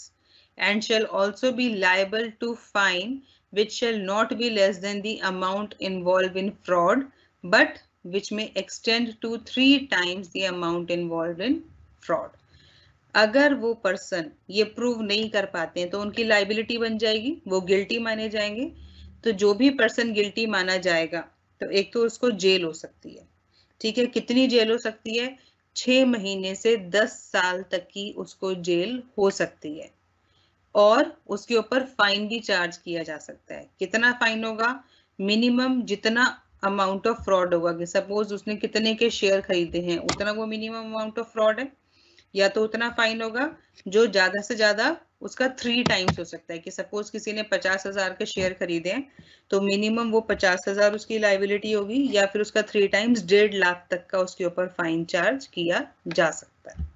and shall also be liable to fine which shall not be less than the amount involved in fraud but which may extend to 3 times the amount involved in fraud. अगर वो person ये prove नहीं कर पाते हैं तो उनकी liability बन जाएगी, वो गिल्टी माने जाएंगे। तो जो भी पर्सन गिल्टी माना जाएगा तो एक तो उसको जेल हो सकती है, ठीक है, कितनी जेल हो सकती है? 6 महीने से 10 साल तक की उसको जेल हो सकती है और उसके ऊपर फाइन भी चार्ज किया जा सकता है। कितना फाइन होगा? मिनिमम जितना अमाउंट ऑफ फ्रॉड होगा, कि सपोज उसने कितने के शेयर खरीदे हैं उतना वो मिनिमम अमाउंट ऑफ फ्रॉड है, या तो उतना फाइन होगा जो ज्यादा से ज्यादा उसका 3 टाइम्स हो सकता है। कि सपोज किसी ने 50,000 के शेयर खरीदे हैं तो मिनिमम वो 50,000 उसकी लाइबिलिटी होगी, या फिर उसका 3 टाइम्स 1.5 लाख तक का उसके ऊपर फाइन चार्ज किया जा सकता है।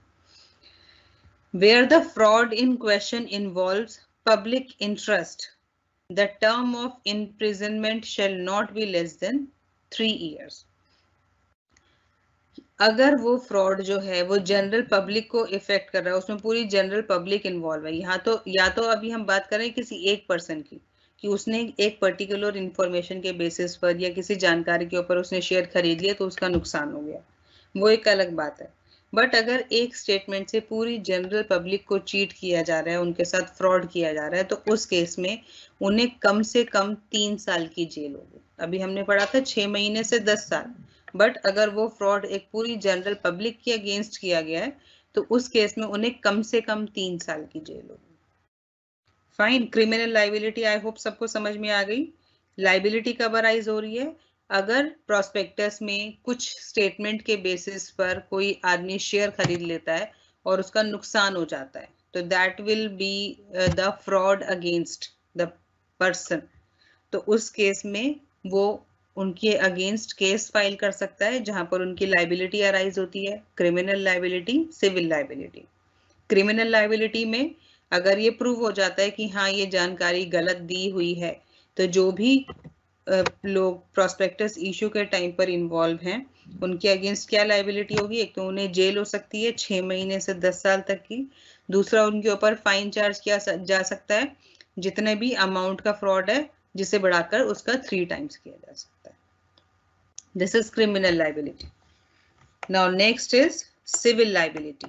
Where the fraud in question involves public interest, the term of imprisonment shall not be less than 3 years. अगर वो फ्रॉड जो है वो जनरल पब्लिक को इफेक्ट कर रहा है, उसमें पूरी जनरल पब्लिक इन्वॉल्व है, यहाँ तो या तो अभी हम बात कर रहे हैं किसी एक पर्सन की कि उसने एक पर्टिकुलर इंफॉर्मेशन के बेसिस पर या किसी जानकारी के ऊपर उसने शेयर खरीद लिया तो उसका नुकसान हो गया, वो एक अलग बात है। बट अगर एक स्टेटमेंट से पूरी जनरल पब्लिक को चीट किया जा रहा है, उनके साथ फ्रॉड किया जा रहा है, तो उस केस में उन्हें कम से कम 3 साल की जेल होगी। अभी हमने पढ़ा था 6 महीने से 10 साल, बट अगर वो फ्रॉड एक पूरी जनरल पब्लिक के अगेंस्ट किया गया है तो उस केस में उन्हें कम से कम 3 साल की जेल होगी। Fine. Criminal liability I hope सबको समझ में आ गई। लाइबिलिटी कब अराइज हो रही है? अगर प्रोस्पेक्टस में कुछ स्टेटमेंट के बेसिस पर कोई आदमी शेयर खरीद लेता है और उसका नुकसान हो जाता है, तो that will be the fraud against the person. तो उस केस में वो उनके अगेंस्ट केस फाइल कर सकता है जहां पर उनकी लाइबिलिटी अराइज होती है, criminal liability, civil liability. Criminal liability में अगर ये प्रूव हो जाता है कि हाँ ये जानकारी गलत दी हुई है, तो जो भी लोग प्रोस्पेक्टस इशू के टाइम पर इन्वॉल्व हैं उनके अगेंस्ट क्या लाइबिलिटी होगी? एक तो उन्हें जेल हो सकती है 6 महीने से 10 साल तक की, दूसरा उनके ऊपर फाइन चार्ज किया जा सकता है जितने भी अमाउंट का फ्रॉड है जिसे बढ़ाकर उसका 3 टाइम्स किया जा सकता है। This is criminal liability. Now next is civil liability.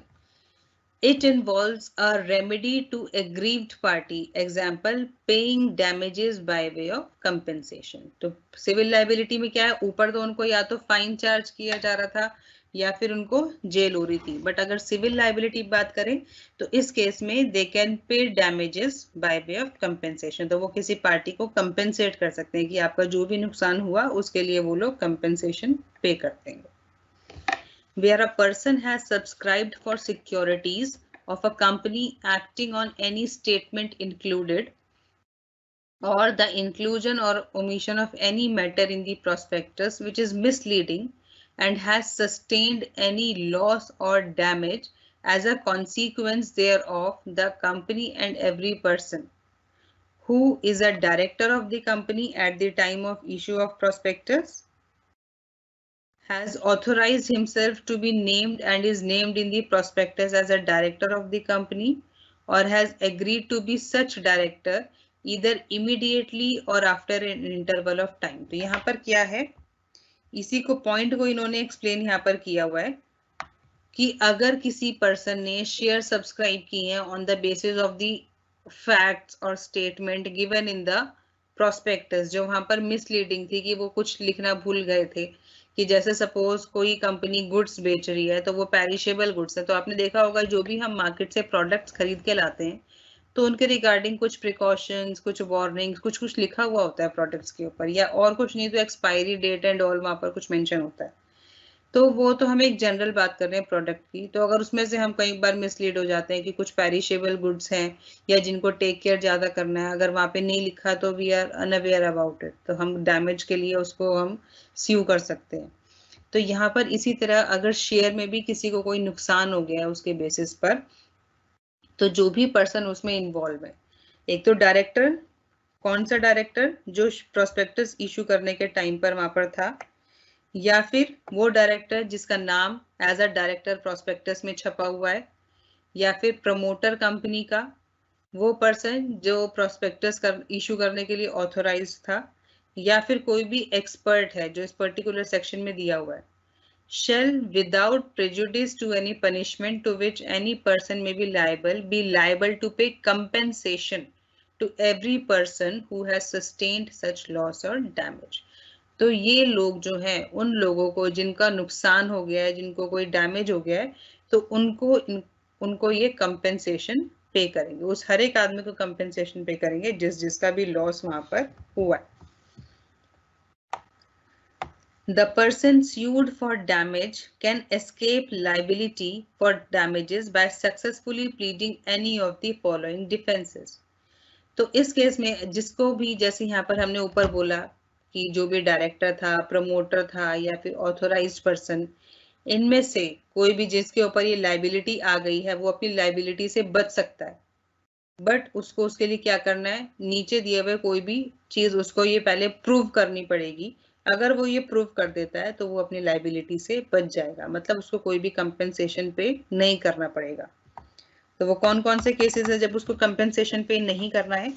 It involves a remedy to aggrieved party, example paying damages by way of compensation. तो सिविल लाइबिलिटी में क्या है? ऊपर तो उनको या तो फाइन चार्ज किया जा रहा था या फिर उनको जेल हो रही थी, बट अगर सिविल लाइबिलिटी बात करें तो इस केस में they can pay damages by way of compensation. तो वो किसी पार्टी को कंपेंसेट कर सकते हैं कि आपका जो भी नुकसान हुआ उसके लिए वो लोग कंपेंसेशन पे कर देंगे। Where a person has subscribed for securities of a company acting on any statement included or the inclusion or omission of any matter in the prospectus which is misleading and has sustained any loss or damage as a consequence thereof, the company and every person who is a director of the company at the time of issue of prospectus has authorized himself to be named and is named in the prospectus as a director of the company or has agreed to be such director either immediately or after an interval of time. तो यहाँ पर क्या है, इसी को point को इन्होंने explain यहाँ पर किया हुआ है कि अगर किसी पर्सन ने शेयर सब्सक्राइब किए हैं on the basis of the facts और statement given in the prospectus, जो वहां पर मिसलीडिंग थी कि वो कुछ लिखना भूल गए थे, कि जैसे सपोज कोई कंपनी गुड्स बेच रही है तो वो पेरिशेबल गुड्स है, तो आपने देखा होगा जो भी हम मार्केट से प्रोडक्ट्स खरीद के लाते हैं तो उनके रिगार्डिंग कुछ प्रिकॉशंस, कुछ वार्निंग्स, कुछ लिखा हुआ होता है प्रोडक्ट्स के ऊपर, या और कुछ नहीं तो एक्सपायरी डेट एंड ऑल वहां पर कुछ मेंशन होता है। तो वो तो हम एक जनरल बात कर रहे हैं प्रोडक्ट की, तो अगर उसमें से हम कई बार मिसलीड हो जाते हैं कि कुछ पेरिशेबल गुड्स हैं या जिनको टेक केयर ज्यादा करना है, अगर वहां पे नहीं लिखा तो we are unaware about it, तो हम डैमेज के लिए उसको हम स्यू कर सकते हैं। तो यहाँ पर इसी तरह अगर शेयर में भी किसी को कोई नुकसान हो गया है उसके बेसिस पर, तो जो भी पर्सन उसमें इन्वॉल्व है, एक तो डायरेक्टर, कौन सा डायरेक्टर? जो प्रोस्पेक्टस इशू करने के टाइम पर वहां पर था, या फिर वो डायरेक्टर जिसका नाम एज अ डायरेक्टर प्रोस्पेक्टस में छपा हुआ है, या फिर प्रमोटर कंपनी का वो पर्सन जो प्रोस्पेक्टस इशू करने के लिए ऑथोराइज था, या फिर कोई भी एक्सपर्ट है जो इस पर्टिकुलर सेक्शन में दिया हुआ है। shall without prejudice to any punishment to which any person may be liable to pay compensation to every person who has sustained such loss or damage. तो ये लोग जो हैं, उन लोगों को जिनका नुकसान हो गया है, जिनको कोई डैमेज हो गया है, तो उनको ये कंपेंसेशन पे करेंगे, उस हर एक आदमी को कंपेंसेशन पे करेंगे जिसका भी लॉस वहां पर हुआ है। The person sued for damage can escape liability for damages by successfully pleading any of the following defenses. तो इस केस में जिसको भी, जैसे यहाँ पर हमने ऊपर बोला कि जो भी डायरेक्टर था, प्रमोटर था या फिर ऑथोराइज्ड पर्सन, इनमें से कोई भी जिसके ऊपर ये लाइबिलिटी आ गई है वो अपनी लाइबिलिटी से बच सकता है, बट उसको उसके लिए क्या करना है, नीचे दिए हुए कोई भी चीज उसको ये पहले प्रूव करनी पड़ेगी। अगर वो ये प्रूव कर देता है तो वो अपनी लाइबिलिटी से बच जाएगा, मतलब उसको कोई भी कंपेंसेशन पे नहीं करना पड़ेगा। तो वो कौन कौन से केसेस है जब उसको कंपेंसेशन पे नहीं करना है?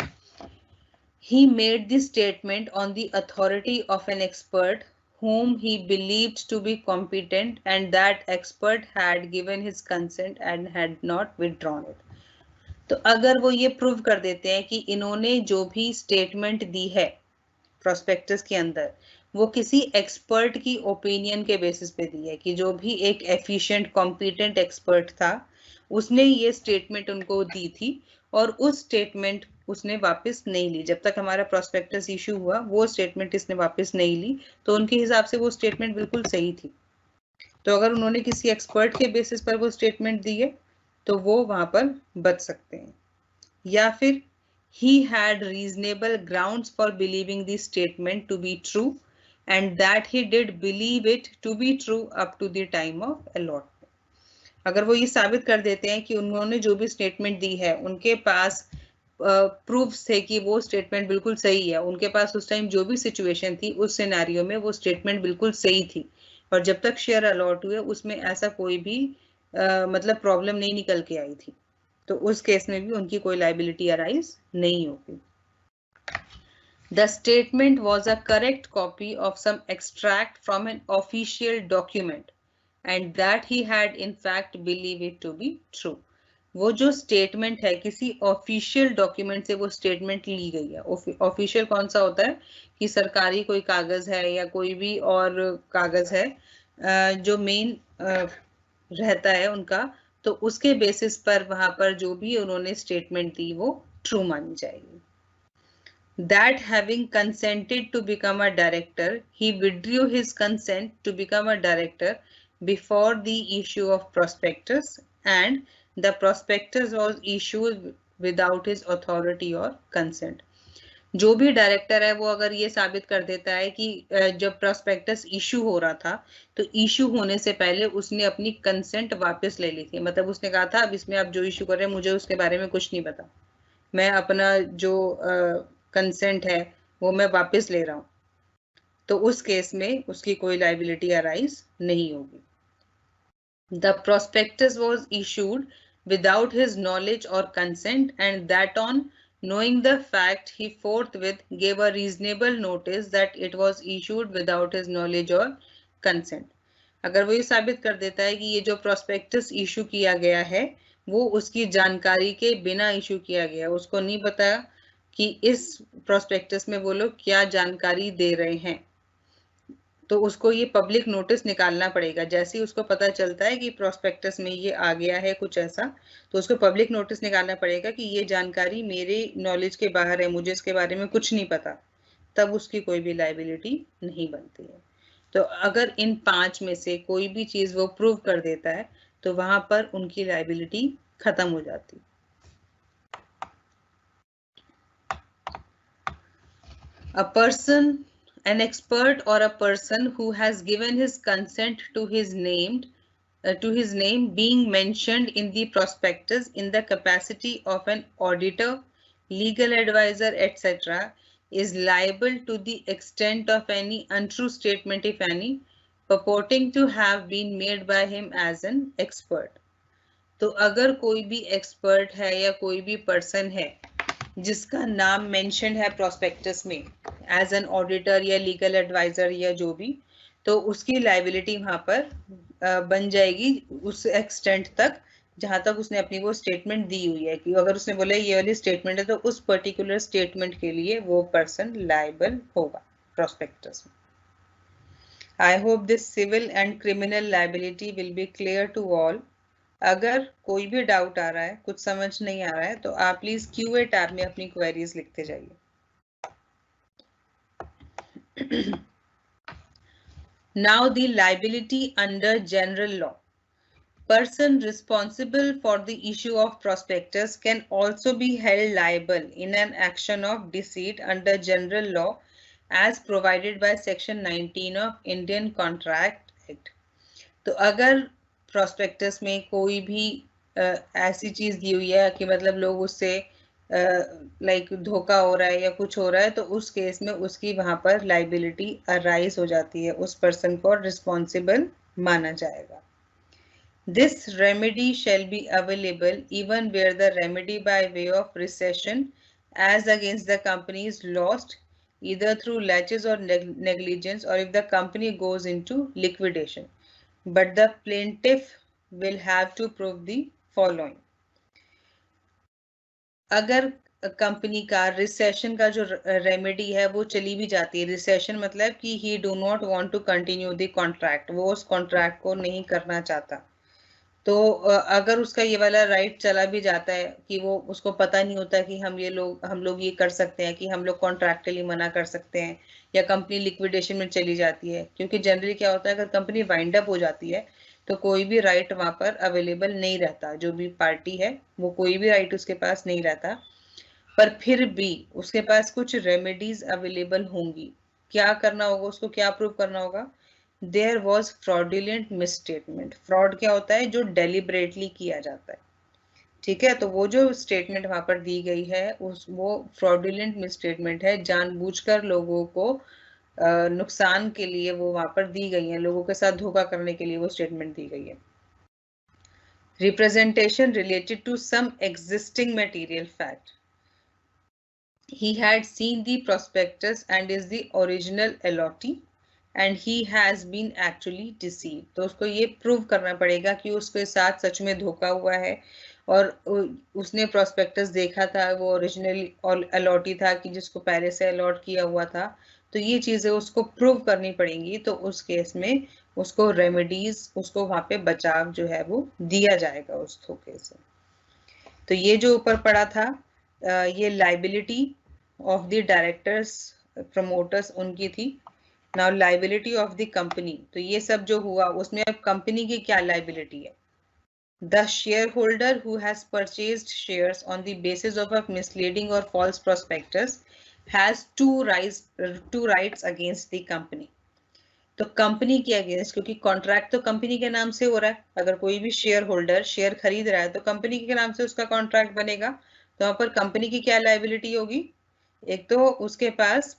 He made the statement on the authority of an expert whom he believed to be competent and that expert had given his consent and had not withdrawn it. तो अगर वो ये प्रूव कर देते हैं कि इन्होंने जो भी स्टेटमेंट दी है प्रोस्पेक्टस के अंदर वो किसी एक्सपर्ट की ओपिनियन के बेसिस पे दी है, कि जो भी एक एफिशिएंट कॉम्पिटेंट एक्सपर्ट था उसने ये स्टेटमेंट उनको दी थी और उस स्टेटमेंट उसने वापस नहीं ली, जब तक हमारा प्रोस्पेक्टस इशू हुआ वो स्टेटमेंट इसने वापस नहीं ली, तो उनके हिसाब से वो स्टेटमेंट बिल्कुल सही थी। तो अगर उन्होंने किसी एक्सपर्ट के बेसिस पर वो स्टेटमेंट दी है तो वो वहां पर बच सकते हैं। या फिर he had reasonable grounds for believing the statement to be true and that he did believe it to be true up to the time of allotment. अगर वो ये साबित कर देते हैं कि उन्होंने जो भी स्टेटमेंट दी है उनके पास प्रूफ्स थे कि वो स्टेटमेंट बिल्कुल सही है, उनके पास उस टाइम जो भी सिचुएशन थी उस सिनेरियो में वो स्टेटमेंट बिल्कुल सही थी और जब तक शेयर अलॉट हुए उसमें ऐसा कोई भी मतलब प्रॉब्लम नहीं निकल के आई थी, तो उस केस में भी उनकी कोई लाइबिलिटी अराइज नहीं होगी। The statement was a correct copy of some extract from an official document and that he had in fact believed it to be true. वो जो स्टेटमेंट है किसी ऑफिशियल डॉक्यूमेंट से वो स्टेटमेंट ली गई है। ऑफिशियल कौन सा होता है कि सरकारी कोई कागज है या कोई भी और कागज है जो मेन रहता है उनका, तो उसके बेसिस पर वहां पर जो भी उन्होंने स्टेटमेंट दी वो ट्रू मानी जाएगी। That having consented to become a director, he withdrew his consent to become a director before the issue of prospectus and the prospectus was issued without his authority or consent. जो भी director है वो अगर ये साबित कर देता है कि जब प्रोस्पेक्टस इशू हो रहा था तो इशू होने से पहले उसने अपनी कंसेंट वापस ले ली थी, मतलब उसने कहा था अब इसमें आप जो इशू कर रहे हैं मुझे उसके बारे में कुछ नहीं पता, मैं अपना जो कंसेंट है वो मैं वापस ले रहा हूं, तो उस केस में उसकी कोई लाइबिलिटी अराइज नहीं होगी। The prospectus was issued without his knowledge or consent and that on knowing the fact he forthwith gave a reasonable notice that it was issued without his knowledge or consent. अगर वो ये साबित कर देता है कि ये जो प्रोस्पेक्टस इशू किया गया है वो उसकी जानकारी के बिना इशू किया गया, उसको नहीं पता कि इस प्रोस्पेक्टस में वो लोग क्या जानकारी दे रहे हैं, तो उसको ये पब्लिक नोटिस निकालना पड़ेगा। जैसे ही उसको पता चलता है कि प्रोस्पेक्टस में ये आ गया है कुछ ऐसा, तो उसको पब्लिक नोटिस निकालना पड़ेगा कि ये जानकारी मेरे नॉलेज के बाहर है, मुझे इसके बारे में कुछ नहीं पता, तब उसकी कोई भी लाइबिलिटी नहीं बनती है। तो अगर इन 5 में से कोई भी चीज वो प्रूव कर देता है तो वहां पर उनकी लाइबिलिटी खत्म हो जाती। A person, an expert or a person who has given his consent to his name being mentioned in the prospectus in the capacity of an auditor, legal advisor, etc., is liable to the extent of any untrue statement, if any, purporting to have been made by him as an expert. तो अगर कोई भी expert है या कोई भी person है जिसका नाम मेंशन है प्रोस्पेक्टस में एज एन ऑडिटर या लीगल एडवाइजर या जो भी, तो उसकी लाइबिलिटी वहां पर बन जाएगी उस एक्सटेंट तक जहां तक उसने अपनी वो स्टेटमेंट दी हुई है, कि अगर उसने बोला ये वाली स्टेटमेंट है तो उस पर्टिकुलर स्टेटमेंट के लिए वो पर्सन लाइबल होगा प्रोस्पेक्टस में। I hope this civil and criminal liability will be clear to all. अगर कोई भी डाउट आ रहा है, कुछ समझ नहीं आ रहा है, तो आप प्लीज क्यूए टैब में अपनी क्वेरीज लिखते जाइए। Now the liability under general law. Person responsible for the issue of prospectus can also be held liable in an action of deceit under general law as provided by section 19 of Indian Contract Act. तो अगर prospectus में कोई भी ऐसी चीज दी हुई है कि मतलब लोग उससे लाइक धोखा हो रहा है या कुछ हो रहा है, तो उस केस में उसकी वहां पर लाइबिलिटी अराइज हो जाती है, उस पर्सन को रिस्पॉन्सिबल माना जाएगा. This remedy shall be available even where the remedy by way of recession as against the company is lost either through laches or negligence, or if the company goes into liquidation. But the plaintiff will have to prove the following. अगर company का recession का जो remedy है वो चली भी जाती है, रिसेशन मतलब कि he do not want to continue the contract, वो उस कॉन्ट्रैक्ट को नहीं करना चाहता, तो अगर उसका ये वाला राइट चला भी जाता है कि वो उसको पता नहीं होता कि हम लोग ये कर सकते हैं कि हम लोग कॉन्ट्रैक्टली मना कर सकते हैं, या कंपनी लिक्विडेशन में चली जाती है, क्योंकि जनरली क्या होता है अगर कंपनी वाइंड अप हो जाती है तो कोई भी राइट वहां पर अवेलेबल नहीं रहता, जो भी पार्टी है वो कोई भी राइट उसके पास नहीं रहता, पर फिर भी उसके पास कुछ रेमेडीज अवेलेबल होंगी. क्या करना होगा उसको, क्या प्रूव करना होगा? There was fraudulent misstatement. Fraud क्या होता है? जो डेलिबरेटली किया जाता है. ठीक है, तो वो जो स्टेटमेंट वहां पर दी गई है वो फ्रॉडुलेंट मिसस्टेटमेंट है, जानबूझकर लोगों को नुकसान के लिए वो वहां पर दी गई है, लोगों के साथ धोखा करने के लिए वो स्टेटमेंट दी गई है. Representation related to some existing material fact. He had seen the prospectus and is the original allottee and he has been actually deceived. तो उसको ये प्रूव करना पड़ेगा कि उसके साथ सच में धोखा हुआ है और उसने प्रोस्पेक्टस देखा था, वो ओरिजिनल अलॉटी था कि जिसको पहले से अलॉट किया हुआ था, तो ये चीजें उसको प्रूव करनी पड़ेंगी. तो उस केस में उसको रेमेडीज, उसको वहां पे बचाव जो है वो दिया जाएगा उस धोखे से. तो ये जो ऊपर पड़ा था ये liability of the directors promoters उनकी थी. Now liability of the company, तो ये सब जो हुआ उसमें अब कंपनी की क्या लाइबिलिटी है? The share holder who has purchased shares on the basis of a misleading और false prospectus has to rights against the company. तो कंपनी के अगेंस्ट, क्योंकि कॉन्ट्रैक्ट तो कंपनी के नाम से हो रहा है, अगर कोई भी शेयर होल्डर शेयर खरीद रहा है तो कंपनी के नाम से उसका कॉन्ट्रैक्ट बनेगा, तो वहां पर कंपनी की क्या लाइबिलिटी होगी? एक तो उसके पास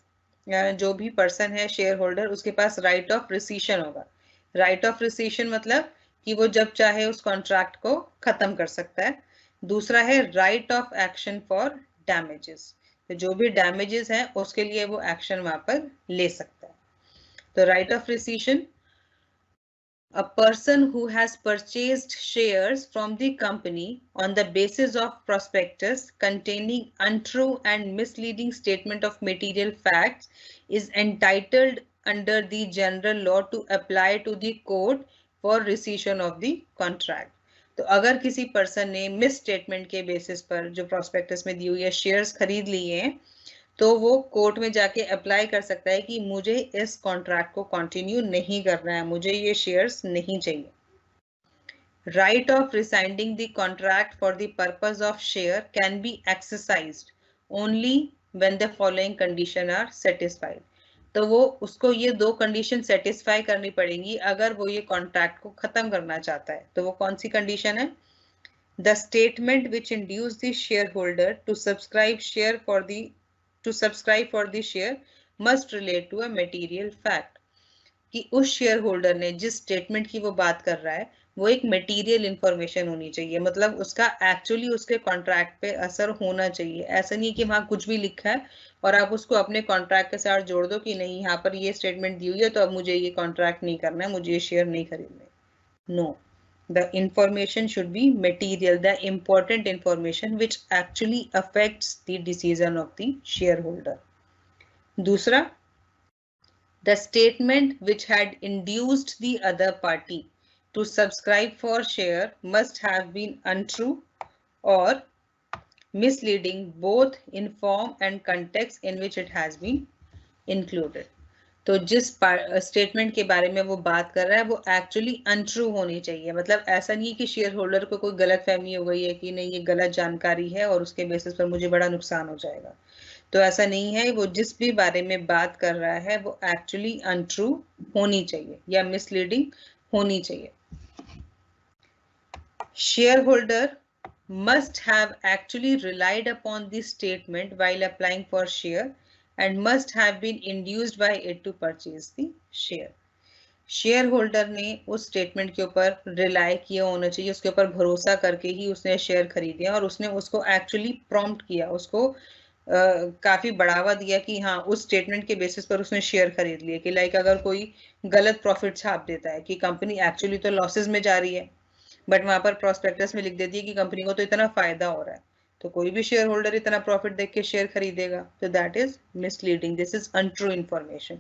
जो भी पर्सन है शेयर होल्डर, उसके पास राइट ऑफ रिसीशन होगा. राइट ऑफ रिसीशन मतलब कि वो जब चाहे उस कॉन्ट्रैक्ट को खत्म कर सकता है. दूसरा है right of action for damages, तो जो भी डैमेजेस है उसके लिए वो एक्शन वहां पर ले सकता है. तो right of rescission, a person who has purchased shares from the company on the basis of prospectus containing untrue and misleading statement of material facts is entitled under the general law to apply to the court for rescission of the contract. तो अगर किसी person ने miss statement के basis पर जो prospectus में दी हुई है शेयर्स खरीद लिए हैं, तो वो कोर्ट में जाके अप्लाई कर सकता है कि मुझे इस कॉन्ट्रैक्ट को कंटिन्यू नहीं करना है, मुझे ये शेयर्स नहीं चाहिए. Right of rescinding the contract for the purpose of share can be exercised only when the following condition are satisfied. तो वो उसको ये दो कंडीशन सेटिस्फाई करनी पड़ेंगी अगर वो ये कॉन्ट्रैक्ट को खत्म करना चाहता है. तो वो कौन सी कंडीशन है? The statement which induce the share holder to subscribe for the share must relate to a material fact. कि उस शेयर होल्डर ने जिस स्टेटमेंट की वो बात कर रहा है वो एक मटेरियल इंफॉर्मेशन होनी चाहिए, मतलब उसका एक्चुअली उसके कॉन्ट्रैक्ट पे असर होना चाहिए. ऐसा नहीं कि वहां कुछ भी लिखा है और आप उसको अपने कॉन्ट्रैक्ट के साथ जोड़ दो कि नहीं यहाँ पर ये स्टेटमेंट दी हुई है तो अब मुझे ये कॉन्ट्रैक्ट नहीं करना है, मुझे ये शेयर नहीं खरीदने. No, the information should be material, the important information which actually affects the decision of the shareholder. दूसरा, the statement which had induced the other party to subscribe for share must have been untrue or misleading both in form and context in which it has been included. तो जिस statement के बारे में वो बात कर रहा है वो एक्चुअली अनट्रू होनी चाहिए। मतलब ऐसा नहीं कि शेयर होल्डर को कोई गलत फहमी हो गई है कि नहीं ये गलत जानकारी है और उसके बेसिस पर मुझे बड़ा नुकसान हो जाएगा, तो ऐसा नहीं है। वो जिस भी बारे में बात कर रहा है वो एक्चुअली अनट्रू होनी चाहिए या मिसलीडिंग होनी चाहिए। Shareholder must have actually relied upon this statement while applying for share and must have been induced by it to purchase the share. Share holder ने उस स्टेटमेंट के ऊपर रिलाई किया होना चाहिए, उसके ऊपर भरोसा करके ही उसने शेयर खरीदे और उसने उसको एक्चुअली प्रॉम्प्ट किया, उसको काफी बढ़ावा दिया कि हाँ उस स्टेटमेंट के बेसिस पर उसने शेयर खरीद लिए। कि लाइक अगर कोई गलत प्रॉफिट छाप देता है कि कंपनी एक्चुअली तो लॉसेस में जा रही है बट वहां पर प्रोस्पेक्टस में लिख देती है कि कंपनी को तो इतना फायदा हो रहा है, तो कोई भी शेयर होल्डर इतना प्रॉफिट देख के शेयर खरीदेगा, तो that is misleading, this is untrue information.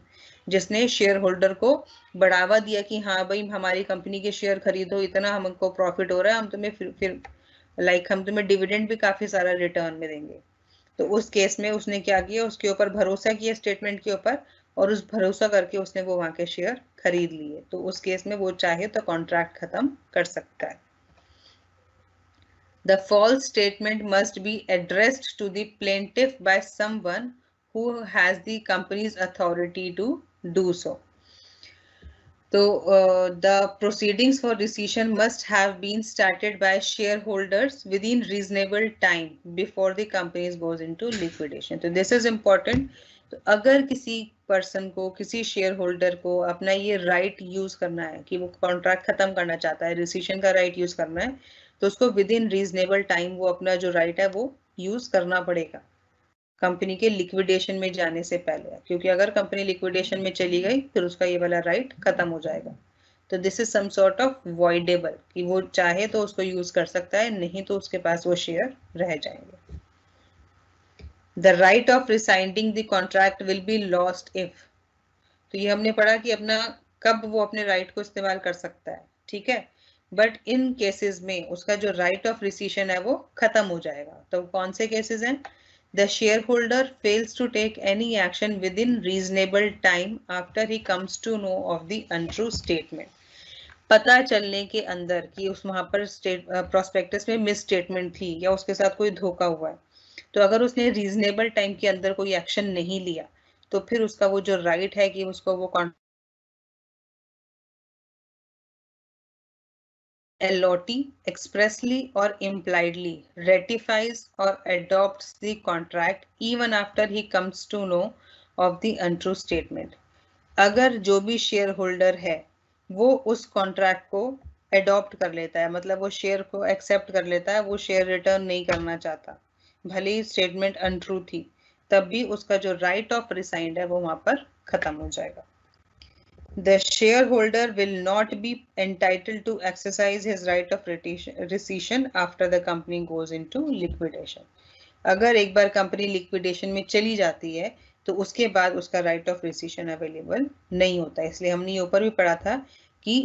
जिसने शेयर होल्डर को बढ़ावा दिया कि हाँ भाई हमारी कंपनी के शेयर खरीदो, इतना हमको प्रॉफिट हो रहा है, हम तुम्हें फिर हम तुम्हें डिविडेंड भी काफी सारा रिटर्न में देंगे। तो उस केस में उसने क्या किया, उसके ऊपर भरोसा किया स्टेटमेंट के ऊपर और उस भरोसा करके उसने वो वहां के शेयर खरीद लिए, तो उस केस में वो चाहे तो कॉन्ट्रैक्ट खत्म कर सकता है। The false statement must be addressed to the plaintiff by someone who has the company's authority to do so. So the proceedings for rescission must have been started by shareholders within reasonable time before the company goes into liquidation. So this is important. तो अगर किसी person को, किसी share holder को अपना ये right use करना है कि वो कॉन्ट्रैक्ट खत्म करना चाहता है, रिसीशन का राइट यूज करना है, तो उसको विद इन रीजनेबल टाइम वो अपना जो राइट है वो यूज करना पड़ेगा कंपनी के लिक्विडेशन में जाने से पहले, क्योंकि अगर कंपनी लिक्विडेशन में चली गई फिर उसका ये वाला राइट खत्म हो जाएगा। तो this is some sort of voidable, कि वो चाहे तो उसको यूज कर सकता है, नहीं तो उसके पास वो शेयर रह जाएंगे। The right of rescinding the contract will be lost if, तो ये हमने पढ़ा कि अपना कब वो अपने राइट को इस्तेमाल कर सकता है, ठीक है, बट इन केसेस में उसका जो राइट ऑफ रिसीशन है वो खत्म हो जाएगा। तो कौन से केसेस हैं? The shareholder fails to take any action within reasonable time after he comes to know of the untrue statement. पता चलने के अंदर कि उस वहां पर प्रोस्पेक्टस में मिस स्टेटमेंट थी या उसके साथ कोई धोखा हुआ है, तो अगर उसने रीजनेबल टाइम के अंदर कोई एक्शन नहीं लिया तो फिर उसका वो जो राइट है कि उसको वो LOT expressly or impliedly ratifies or adopts the contract even after he comes to know of the untrue statement. अगर जो भी शेयर होल्डर है वो उस कॉन्ट्रैक्ट को अडॉप्ट कर लेता है, मतलब वो शेयर को एक्सेप्ट कर लेता है, वो शेयर रिटर्न नहीं करना चाहता, भले ही स्टेटमेंट अनट्रू थी, तब भी उसका जो राइट ऑफ रिसाइंड है वो वहां पर खत्म हो जाएगा। The shareholder will not be entitled to exercise his right of rescission after the company goes into liquidation. अगर एक बार कंपनी लिक्विडेशन में चली जाती है तो उसके बाद उसका राइट ऑफ रिसीशन अवेलेबल नहीं होता। इसलिए हमने ये ऊपर भी पढ़ा था कि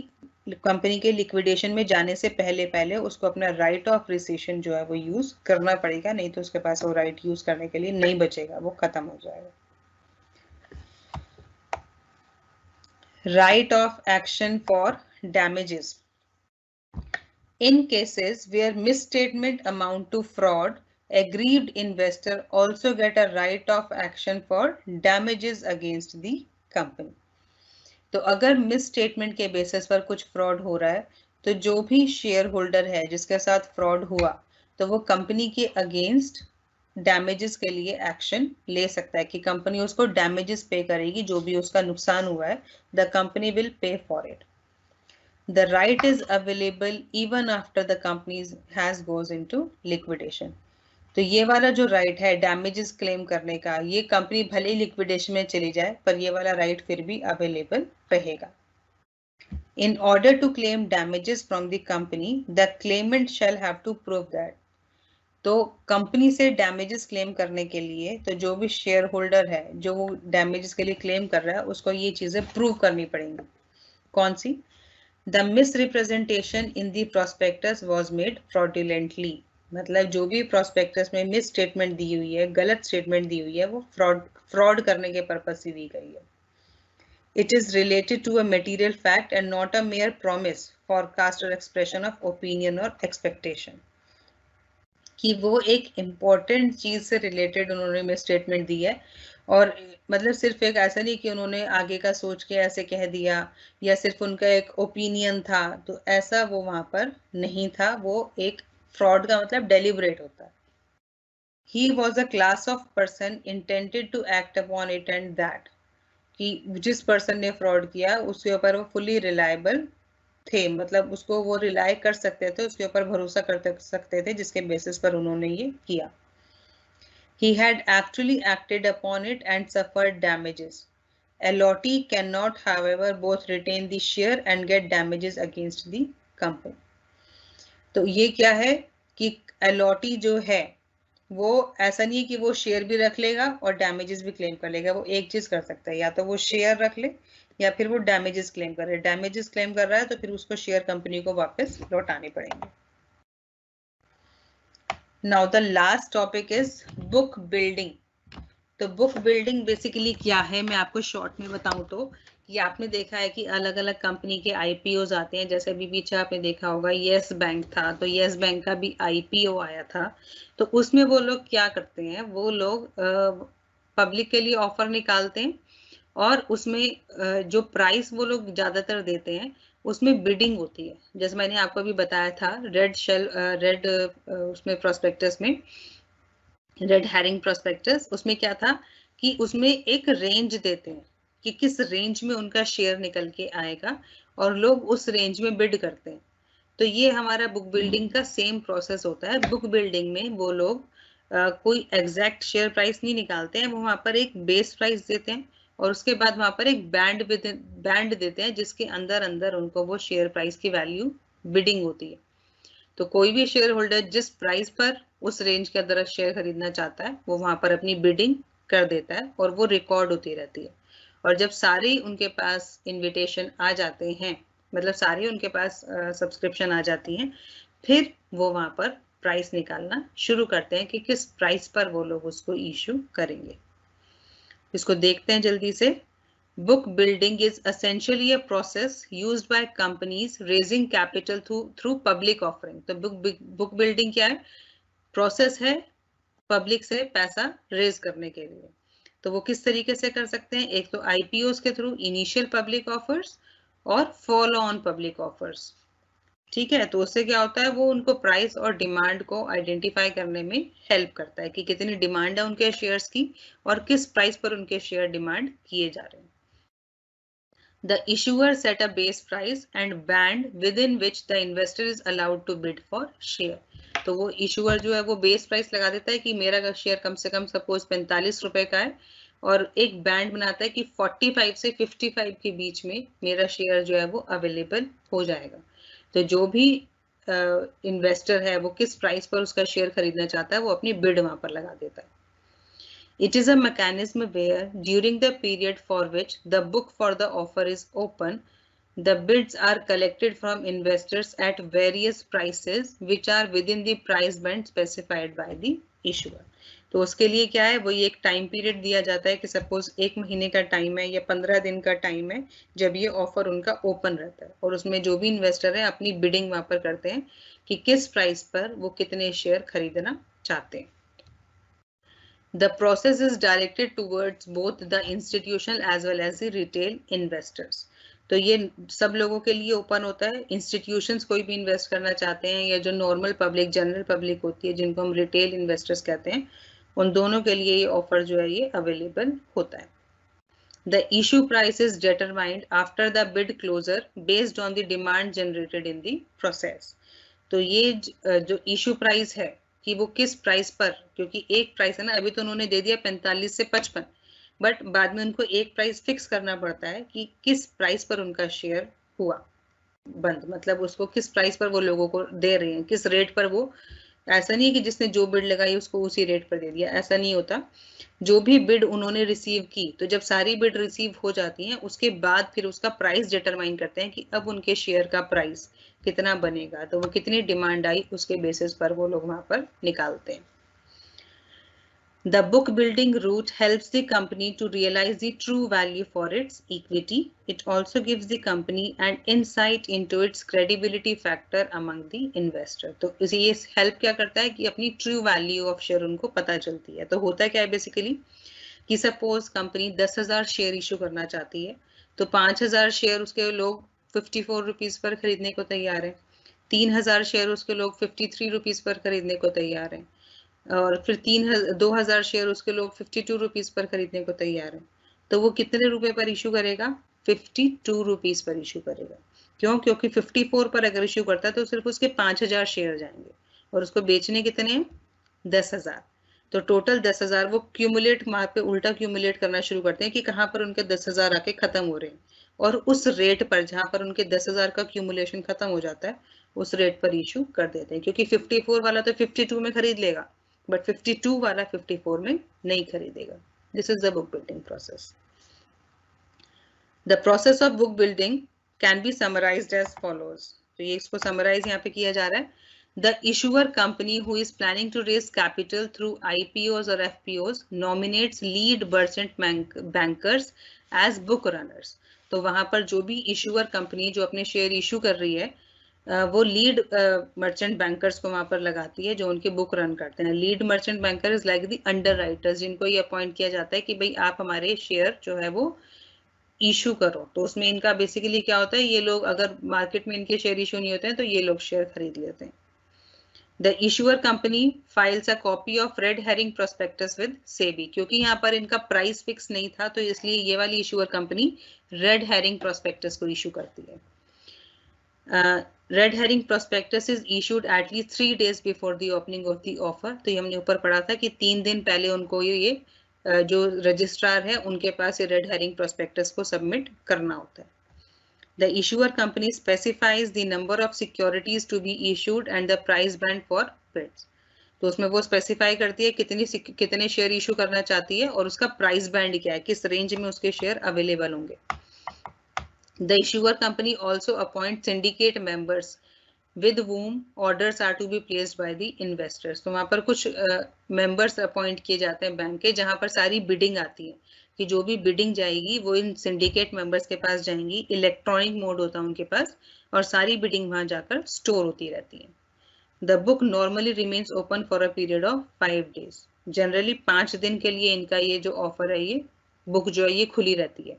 कंपनी के लिक्विडेशन में जाने से पहले उसको अपना राइट ऑफ रिसीशन जो है वो यूज करना पड़ेगा, नहीं तो उसके पास वो राइट यूज करने के लिए नहीं बचेगा, वो खत्म हो जाएगा। Right of action for damages. In cases where misstatement amount to fraud, aggrieved investor also get a right of action for damages against the company. तो अगर misstatement के बेसिस पर कुछ फ्रॉड हो रहा है तो जो भी शेयर होल्डर है जिसके साथ फ्रॉड हुआ तो वो कंपनी के अगेंस्ट डैमेजेस के लिए एक्शन ले सकता है कि कंपनी उसको डैमेजेस पे करेगी, जो भी उसका नुकसान हुआ है the company will pay for it. The right is available even after the company has goes into liquidation. तो ये वाला जो राइट है डैमेजेस क्लेम करने का, ये कंपनी भले ही लिक्विडेशन में चली जाए पर ये वाला राइट फिर भी अवेलेबल रहेगा। In order to claim damages from the company, the claimant shall have to prove that. तो कंपनी से डैमेजेस क्लेम करने के लिए तो जो भी शेयर होल्डर है जो वो डैमेजेस के लिए क्लेम कर रहा है उसको ये चीजें प्रूव करनी पड़ेंगी। कौन सी? The misrepresentation in the prospectus was made fraudulently, मतलब जो भी प्रोस्पेक्टस में मिस स्टेटमेंट दी हुई है, गलत स्टेटमेंट दी हुई है, वो फ्रॉड करने के पर्पज से दी गई है। It is related to a material fact and not a mere promise, forecast or expression of opinion or expectation. कि वो एक इम्पॉर्टेंट चीज से रिलेटेड उन्होंने स्टेटमेंट दी है, और मतलब सिर्फ एक ऐसा नहीं कि उन्होंने आगे का सोच के ऐसे कह दिया या सिर्फ उनका एक ओपिनियन था, तो ऐसा वो वहां पर नहीं था। वो एक फ्रॉड का मतलब डेलिबरेट होता है। He was a class of person intended to act upon it and that, कि जिस पर्सन ने फ्रॉड किया उसके ऊपर वो फुली रिलायबल थे, मतलब उसको वो रिलाई कर सकते थे, उसके ऊपर भरोसा कर सकते थे, जिसके बेसिस पर उन्होंने ये किया। He had actually acted upon it and suffered damages. Allotee cannot, however, both retain the share and get damages against the company. तो ये क्या है कि allotee जो है वो ऐसा नहीं है कि वो शेयर भी रख लेगा और डैमेजेस भी क्लेम कर लेगा। वो एक चीज कर सकता है, या तो वो शेयर रख ले या फिर वो डैमेजेस क्लेम कर रहा है। डैमेजेस क्लेम कर रहा है तो फिर उसको शेयर कंपनी को वापस लौटाने पड़ेंगे। Now the last topic is book building. तो बुक बिल्डिंग बेसिकली क्या है, मैं आपको शॉर्ट में बताऊं तो ये आपने देखा है कि अलग अलग कंपनी के आईपीओ आते हैं। जैसे अभी पीछे आपने देखा होगा येस बैंक था, तो येस बैंक का भी आईपीओ आया था। तो उसमें वो लोग क्या करते हैं, वो लोग पब्लिक के लिए ऑफर निकालते हैं और उसमें जो प्राइस वो लोग ज्यादातर देते हैं उसमें बिडिंग होती है। जैसे मैंने आपको अभी बताया था रेड उसमें प्रोस्पेक्टस में, रेड हैरिंग प्रोस्पेक्टस, उसमें क्या था कि उसमें एक रेंज देते हैं कि किस रेंज में उनका शेयर निकल के आएगा और लोग उस रेंज में बिड करते हैं। तो ये हमारा बुक बिल्डिंग का सेम प्रोसेस होता है। बुक बिल्डिंग में वो लोग कोई एग्जैक्ट शेयर प्राइस नहीं निकालते हैं, वो वहां पर एक बेस प्राइस देते हैं और उसके बाद वहां पर एक बैंड देते हैं जिसके अंदर अंदर उनको वो शेयर प्राइस की वैल्यू बिडिंग होती है। तो कोई भी शेयर होल्डर जिस प्राइस पर उस रेंज के अंदर शेयर खरीदना चाहता है वो वहां पर अपनी बिडिंग कर देता है और वो रिकॉर्ड होती रहती है। और जब सारे उनके पास इनविटेशन आ जाते हैं, मतलब सारे उनके पास सब्सक्रिप्शन आ जाती हैं, फिर वो वहां पर प्राइस निकालना शुरू करते हैं कि किस प्राइस पर वो लोग उसको इशू करेंगे। इसको देखते हैं जल्दी से। Book building is essentially a process used by companies raising capital through public offering. तो book building क्या है? प्रोसेस है पब्लिक से पैसा रेज करने के लिए। तो वो किस तरीके से कर सकते हैं, एक तो आईपीओ के थ्रू, इनिशियल पब्लिक ऑफर्स और फॉलो ऑन पब्लिक ऑफर्स। ठीक है, तो उससे क्या होता है, वो उनको प्राइस और डिमांड को आइडेंटिफाई करने में हेल्प करता है कि कितनी डिमांड है उनके शेयर्स की और किस प्राइस पर उनके शेयर डिमांड किए जा रहे हैं। The issuer set a base price and band within which the investor is allowed to bid for share. तो वो issuer जो है वो बेस प्राइस लगा देता है कि मेरा शेयर कम से कम सपोज 45 रुपए का है और एक बैंड बनाता है कि 45 से 55 के बीच में मेरा शेयर जो है वो अवेलेबल हो जाएगा। तो जो भी इन्वेस्टर है वो किस प्राइस पर उसका शेयर खरीदना चाहता है वो अपनी बिड वहां पर लगा देता है। It is a mechanism where, during the period for which the book for the offer is open, the bids are collected from investors at various prices which are within the price band specified by the issuer. तो उसके लिए क्या है, वो ये एक time period दिया जाता है कि सपोज 1 महीने का टाइम है या 15 दिन का टाइम है जब ये ऑफर उनका ओपन रहता है और उसमें जो भी इन्वेस्टर है अपनी बिडिंग वहां पर करते हैं कि किस प्राइस पर वो कितने शेयर खरीदना चाहते हैं। The process is directed towards both the institutional as well as the retail investors. तो ये सब लोगों के लिए ओपन होता है। इंस्टीट्यूशंस कोई भी इन्वेस्ट करना चाहते हैं या जो नॉर्मल पब्लिक, जनरल पब्लिक होती है जिनको हम रिटेल इन्वेस्टर्स कहते हैं, उन दोनों के लिए ये ऑफर जो है ये अवेलेबल होता है। The issue price is determined after the bid closure based on the demand generated in the process. तो ये जो इशू प्राइस है कि वो किस प्राइस पर, क्योंकि एक प्राइस है ना, अभी तो उन्होंने दे दिया 45 से 55, बट बाद में उनको एक प्राइस फिक्स करना पड़ता है कि किस प्राइस पर उनका शेयर हुआ बंद, मतलब उसको किस प्राइस पर वो लोगों को दे रहे हैं, किस रेट पर। वो ऐसा नहीं है कि जिसने जो बिड लगाई उसको उसी रेट पर दे दिया, ऐसा नहीं होता। जो भी बिड उन्होंने रिसीव की, तो जब सारी बिड रिसीव हो जाती हैं उसके बाद फिर उसका प्राइस डिटरमाइन करते हैं कि अब उनके शेयर का प्राइस कितना बनेगा, तो वो कितनी डिमांड आई उसके बेसिस पर वो लोग वहां पर निकालते हैं। The book building route helps the company to realize the true value for its equity. It also gives the company an insight into its credibility factor among the investor. तो इसे ये हेल्प क्या करता है कि अपनी ट्रू वैल्यू ऑफ शेयर उनको पता चलती है. तो होता क्या है बेसिकली कि सपोज कंपनी 10,000 शेयर इशू करना चाहती है, तो 5,000 शेयर उसके लोग 54 रुपीज पर खरीदने को तैयार है, 3,000 शेयर उसके लोग 53 रुपीज पर खरीदने को तैयार है, और फिर 2,000 शेयर उसके लोग 52 रुपीज पर खरीदने को तैयार है. तो वो कितने रुपए पर इशू करेगा? 52 रुपीज पर इशू करेगा. क्यों? क्योंकि 54 पर अगर इशू करता है तो सिर्फ उसके 5,000 शेयर जाएंगे और उसको बेचने कितने? 10,000. तो टोटल 10,000 वो क्यूमुलेट वहां पे उल्टा क्यूमुलेट करना शुरू करते हैं कि कहाँ पर उनके 10,000 आके खत्म हो रहे हैं, और उस रेट पर जहां पर उनके 10,000 का क्यूमुलेशन खत्म हो जाता है उस रेट पर इशू कर देते हैं. क्योंकि 54 वाला तो 52 में खरीद लेगा, बट 52 वाला 54 में नहीं खरीदेगा. This is the book building process. The process of book building can be summarised as follows. तो ये इसको समराइज यहाँ पे किया जा रहा है. The issuer company who is planning to raise capital through IPOs or FPOs nominates lead merchant bankers as book runners. तो वहां पर जो भी issuer company जो अपने शेयर इशू कर रही है वो लीड मर्चेंट बैंकर्स को वहां पर लगाती है जो उनके बुक रन करते हैं. Lead merchant banker is like the under writers, जिनको ये अपॉइंट किया जाता है कि भाई आप हमारे शेयर जो है वो इशू करो. तो उसमें इनका बेसिकली क्या होता है, ये लोग अगर मार्केट में इनके शेयर इशू नहीं होते हैं तो ये लोग शेयर खरीद लेते हैं. The issuer company files a copy of red herring prospectus with SEBI. क्योंकि यहाँ पर इनका प्राइस फिक्स नहीं था तो इसलिए ये वाली issuer company red herring prospectus को इशू करती है. Red herring prospectus is issued at least 3 days before the opening of the offer. तो ये हमने ऊपर पढ़ा था कि 3 दिन पहले उनको ये जो रजिस्ट्रार है उनके पास ये रेड हेरिंग प्रोस्पेक्टस को सबमिट करना होता है. The issuer company specifies the number of securities to be issued and the price band for bids. तो उसमें वो स्पेसिफाई करती है कितने शेयर इशू करना चाहती है और उसका प्राइस बैंड क्या है, किस रेंज में उसके शेयर अवेलेबल होंगे. The issuer company also appoints syndicate members with whom orders are to be placed by the investors. तो वहां पर कुछ members अपॉइंट किए जाते हैं बैंक के जहां पर सारी बिडिंग आती है कि जो भी बिडिंग जाएगी वो इन सिंडिकेट मेंबर्स के पास जाएंगी. इलेक्ट्रॉनिक मोड होता है उनके पास और सारी बिडिंग वहां जाकर स्टोर होती रहती है. The book normally remains open for a period of 5 days. Generally 5 दिन के लिए इनका ये जो ऑफर है ये बुक जो है ये खुली रहती है.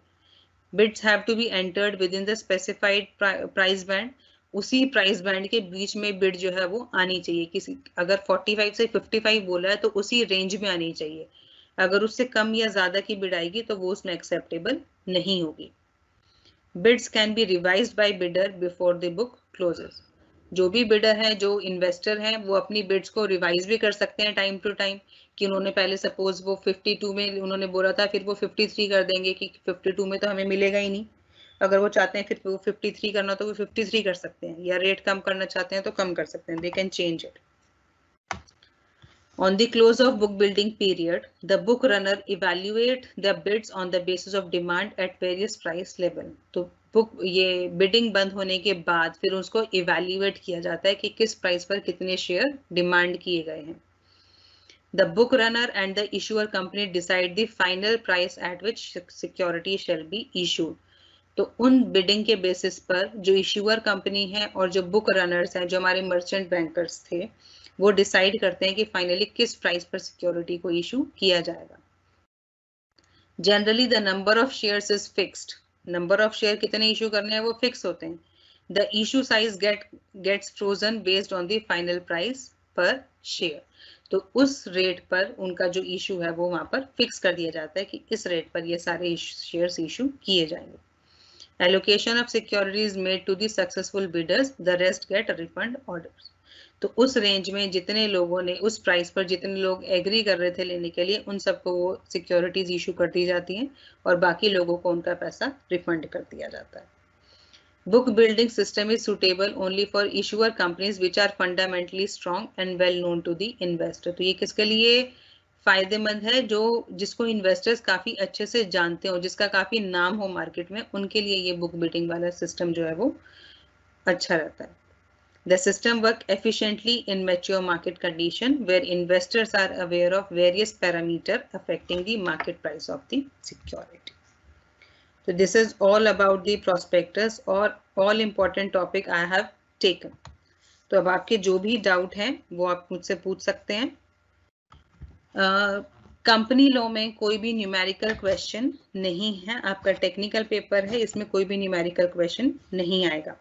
Bids have to be entered within the specified price band. उसी प्राइस बैंड के बीच में बिड जो है वो आनी चाहिए. किसी अगर 45 से 55 बोला है तो उसी रेंज में आनी चाहिए. अगर उससे कम या ज्यादा की बिड आएगी तो वो उसमें एक्सेप्टेबल नहीं होगी. Bids can be revised by bidder before the book closes. जो भी बिडर है, जो इन्वेस्टर है, वो अपनी बिड्स को रिवाइज भी कर सकते हैं टाइम टू टाइम कि उन्होंने पहले सपोज वो 52 में उन्होंने बोला था, फिर वो 53 कर देंगे कि 52 में तो हमें मिलेगा ही नहीं. अगर वो चाहते हैं फिर वो 53 करना तो वो 53 कर सकते हैं, या रेट कम करना चाहते हैं तो कम कर सकते हैं. They can change it. On the close of book building period, the book runner evaluate the bids on the basis of demand at various price level. तो बुक ये बिडिंग बंद होने के बाद फिर उसको इवेल्युएट किया जाता है कि किस प्राइस पर कितने शेयर डिमांड किए गए हैं. The book runner and the issuer company decide the final price at which security shall be issued. तो उन बिडिंग के बेसिस पर जो इश्यूअर कंपनी है और जो बुक रनर्स हैं, जो हमारे मर्चेंट बैंकर्स थे, वो डिसाइड करते हैं कि फाइनली किस प्राइस पर सिक्योरिटी को इशू किया जाएगा. Generally the number of shares is fixed. Number of share कितने इशू करने हैं वो फिक्स होते हैं. The issue size gets frozen based on the final price per share. तो उस रेट पर उनका जो इशू है वो वहां पर फिक्स कर दिया जाता है कि इस रेट पर ये सारे शेयर्स इशू किए जाएंगे. Allocation of security is made to the successful bidders. The rest get refund orders. तो उस रेंज में जितने लोगों ने उस प्राइस पर जितने लोग एग्री कर रहे थे लेने के लिए उन सबको वो सिक्योरिटीज इशू कर दी जाती हैं और बाकी लोगों को उनका पैसा रिफंड कर दिया जाता है. Book building system is suitable only for issuer companies which are fundamentally strong and well known to the investor. तो ये किसके लिए फायदेमंद है? जो जिसको इन्वेस्टर्स काफी अच्छे से जानते हो, जिसका काफी नाम हो मार्केट में, उनके लिए ये बुक बिल्डिंग वाला सिस्टम जो है वो अच्छा रहता है. The system works efficiently in mature market condition where investors are aware of various parameters affecting the market price of the security. So this is all about the prospectus or all important topic I have taken. तो अब आपके जो भी doubt हैं वो आप मुझसे पूछ सकते हैं. कंपनी लॉ में कोई भी न्यूमेरिकल क्वेश्चन नहीं है. आपका टेक्निकल पेपर है, इसमें कोई भी न्यूमेरिकल क्वेश्चन नहीं आएगा.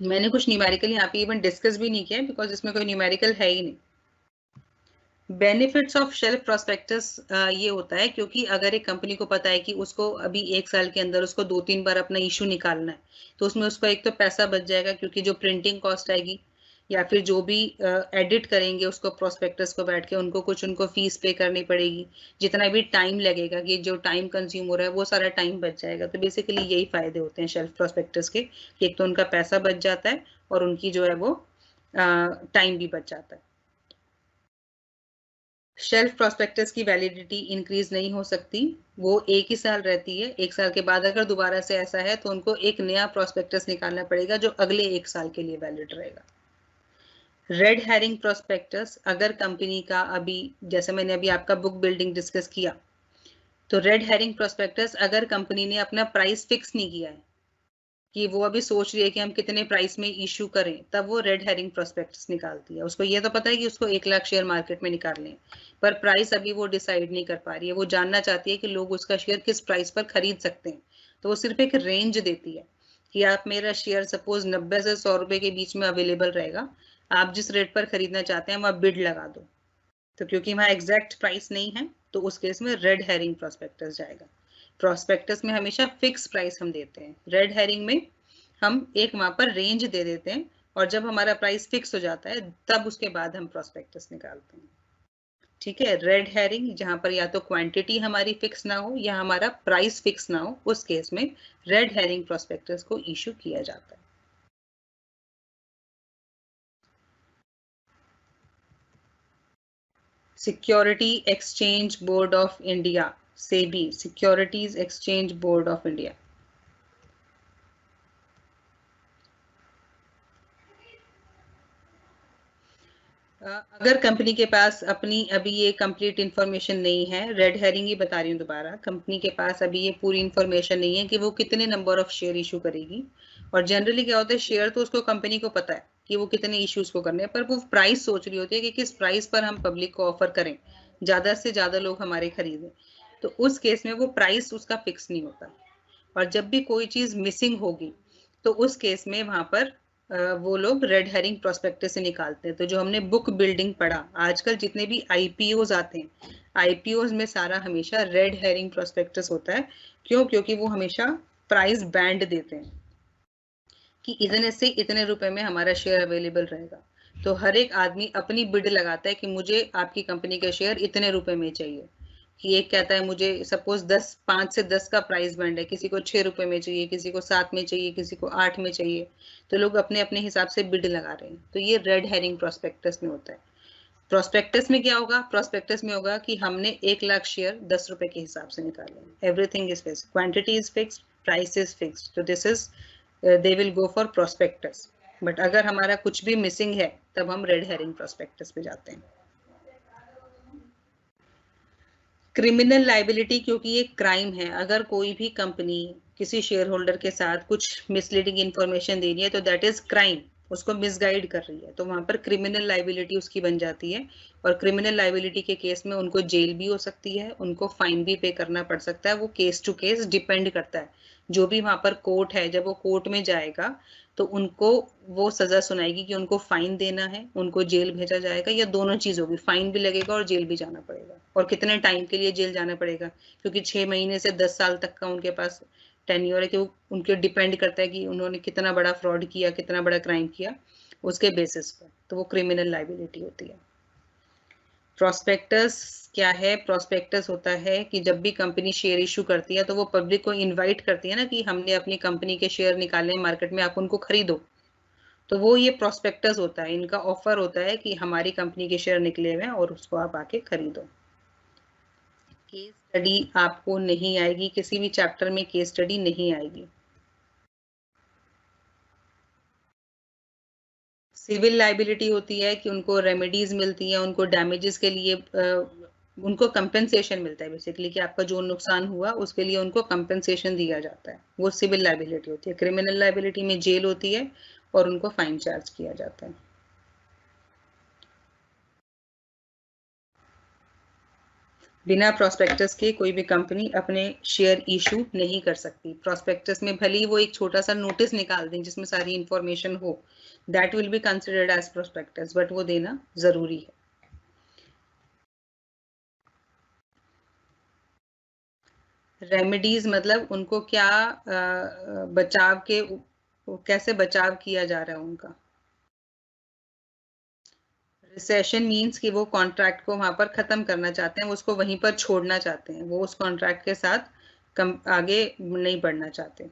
मैंने कुछ न्यूमेरिकल यहाँ पे इवन डिस्कस भी नहीं किया बिकॉज इसमें कोई न्यूमेरिकल है ही नहीं. बेनिफिट्स ऑफ शेल्फ प्रोस्पेक्टस ये होता है क्योंकि अगर एक कंपनी को पता है कि उसको अभी 1 साल के अंदर उसको 2-3 बार अपना इशू निकालना है, तो उसमें उसको एक तो पैसा बच जाएगा क्योंकि जो प्रिंटिंग कॉस्ट आएगी या फिर जो भी एडिट करेंगे उसको प्रोस्पेक्टस को बैठ के उनको फीस पे करनी पड़ेगी. जितना भी टाइम लगेगा कि जो टाइम कंज्यूम हो रहा है वो सारा टाइम बच जाएगा. तो बेसिकली यही फायदे होते हैं शेल्फ प्रोस्पेक्टस के कि एक तो उनका पैसा बच जाता है और उनकी जो है वो टाइम भी बच जाता है. शेल्फ प्रोस्पेक्टस की वैलिडिटी इंक्रीज नहीं हो सकती, वो 1 ही साल रहती है. 1 साल के बाद अगर दोबारा से ऐसा है तो उनको एक नया प्रोस्पेक्टस निकालना पड़ेगा जो अगले 1 साल के लिए वैलिड रहेगा. रेड हेरिंग प्रोस्पेक्टस, अगर कंपनी का अभी जैसे मैंने अभी आपका बुक बिल्डिंग डिस्कस किया, तो रेड हेरिंग प्रोस्पेक्टस अगर कंपनी ने अपना प्राइस फिक्स नहीं किया है कि वो अभी सोच रही है कि हम कितने प्राइस में इशू करें, तब वो रेड हेरिंग प्रोस्पेक्टस निकालती है. उसको ये तो पता है कि उसको 1 लाख शेयर मार्केट में निकालने, पर प्राइस अभी वो डिसाइड नहीं कर पा रही है. वो जानना चाहती है कि लोग उसका शेयर किस प्राइस पर खरीद सकते हैं. तो वो सिर्फ एक रेंज देती है कि आप मेरा शेयर सपोज 90 से 100 रुपए के बीच में अवेलेबल रहेगा, आप जिस रेट पर खरीदना चाहते हैं वहां बिड लगा दो. तो क्योंकि वहां एग्जैक्ट प्राइस नहीं है तो उस केस में रेड हेरिंग प्रोस्पेक्टस जाएगा. प्रोस्पेक्टस में हमेशा फिक्स प्राइस हम देते हैं. रेड हेरिंग में हम एक वहां पर रेंज दे देते हैं और जब हमारा प्राइस फिक्स हो जाता है तब उसके बाद हम प्रोस्पेक्टस निकालते हैं. ठीक है. रेड हेरिंग जहां पर या तो क्वांटिटी हमारी फिक्स ना हो या हमारा प्राइस फिक्स ना हो, उस केस में रेड हेरिंग प्रोस्पेक्टस को इशू किया जाता है. Security exchange board of India, SEBI, securities exchange board of India. अगर कंपनी के पास अपनी अभी ये कंप्लीट इंफॉर्मेशन नहीं है, रेड हेरिंग ही बता रही हूँ दोबारा, कंपनी के पास अभी ये पूरी इंफॉर्मेशन नहीं है कि वो कितने नंबर ऑफ शेयर इशू करेगी. और जनरली क्या होता है, शेयर तो उसको कंपनी को पता है कि वो कितने इश्यूज को करने हैं, पर वो प्राइस सोच रही होती है कि किस प्राइस पर हम पब्लिक को ऑफर करें, ज्यादा से ज्यादा लोग हमारे खरीदें. तो उस केस में वो प्राइस उसका फिक्स नहीं होता. और जब भी कोई चीज मिसिंग होगी तो उस केस में वहां पर वो लोग रेड हेरिंग प्रोस्पेक्टस से निकालते हैं. तो जो हमने बुक बिल्डिंग पढ़ा, आजकल जितने भी आईपीओज आते हैं, आईपीओज में सारा हमेशा रेड हेरिंग प्रोस्पेक्टस होता है. क्यों? क्योंकि वो हमेशा प्राइस बैंड देते हैं कि इतने से इतने रुपए में हमारा शेयर अवेलेबल रहेगा. तो हर एक आदमी अपनी बिड लगाता है कि मुझे आपकी कंपनी का शेयर इतने रुपए में चाहिए. कि एक कहता है मुझे सपोज 5 से 10 का प्राइस बैंड है, किसी को 6 रुपए में चाहिए, किसी को 7 में चाहिए, किसी को 8 में चाहिए. तो लोग अपने अपने हिसाब से बिड लगा रहे हैं. तो ये रेड हेरिंग प्रोस्पेक्टस में होता है. प्रोस्पेक्टस में क्या होगा? प्रोस्पेक्टस में होगा कि हमने 1 लाख शेयर 10 रुपए के हिसाब से निकाले. Everything is fixed, quantity is fixed, price is fixed. तो this is they will go for prospectus. But अगर हमारा कुछ भी मिसिंग है तब हम रेड हेरिंग प्रोस्पेक्टस पे जाते हैं. क्रिमिनल लाइबिलिटी, क्योंकि ये क्राइम है. अगर कोई भी कंपनी किसी शेयर होल्डर के साथ कुछ मिसलीडिंग इंफॉर्मेशन दे रही है तो दैट इज क्राइम. उसको मिसगाइड कर रही है, तो वहां पर क्रिमिनल लाइबिलिटी उसकी बन जाती है. और क्रिमिनल लाइबिलिटी के केस में उनको जेल भी हो सकती है, उनको फाइन भी पे करना पड़ सकता है. वो केस टू केस डिपेंड करता है. जो भी वहां पर कोर्ट है, जब वो कोर्ट में जाएगा तो उनको वो सजा सुनाएगी कि उनको फाइन देना है, उनको जेल भेजा जाएगा, या दोनों चीज होगी. फाइन भी लगेगा और जेल भी जाना पड़ेगा. और कितने टाइम के लिए जेल जाना पड़ेगा, क्योंकि 6 महीने से 10 साल तक का उनके पास टेन्योर है. कि उनके डिपेंड करता है कि उन्होंने कितना बड़ा फ्रॉड किया, कितना बड़ा क्राइम किया, उसके बेसिस पर. तो वो क्रिमिनल लाइबिलिटी होती है. प्रोस्पेक्टस क्या है? प्रोस्पेक्टस होता है कि जब भी कंपनी शेयर इशू करती है तो वो पब्लिक को इनवाइट करती है ना कि हमने अपनी कंपनी के शेयर निकाले मार्केट में, आप उनको खरीदो. तो वो ये प्रोस्पेक्टस होता है, इनका ऑफर होता है कि हमारी कंपनी के शेयर निकले हुए हैं और उसको आप आके खरीदो. केस स्टडी आपको नहीं आएगी, किसी भी चैप्टर में केस स्टडी नहीं आएगी. सिविल लाइबिलिटी होती है कि उनको रेमेडीज मिलती हैं, उनको डैमेजेस के लिए उनको कंपेंसेशन मिलता है बेसिकली, कि आपका जो नुकसान हुआ उसके लिए उनको कंपेंसेशन दिया जाता है, वो सिविल लाइबिलिटी होती है। क्रिमिनल लाइबिलिटी में जेल होती है और उनको फाइन चार्ज किया जाता है। बिना प्रोस्पेक्टस के कोई भी कंपनी अपने शेयर इशू नहीं कर सकती। प्रोस्पेक्टस में भले ही वो एक छोटा सा नोटिस निकाल दें जिसमें सारी इंफॉर्मेशन हो, that will be considered as prospectus, but वो देना जरूरी है। रेमेडीज मतलब उनको क्या बचाव के, कैसे बचाव किया जा रहा है उनका। रिसेशन मीन्स कि वो कॉन्ट्रैक्ट को वहां पर खत्म करना चाहते हैं, वो उसको वहीं पर छोड़ना चाहते हैं, वो उस कॉन्ट्रैक्ट के साथ आगे नहीं बढ़ना चाहते।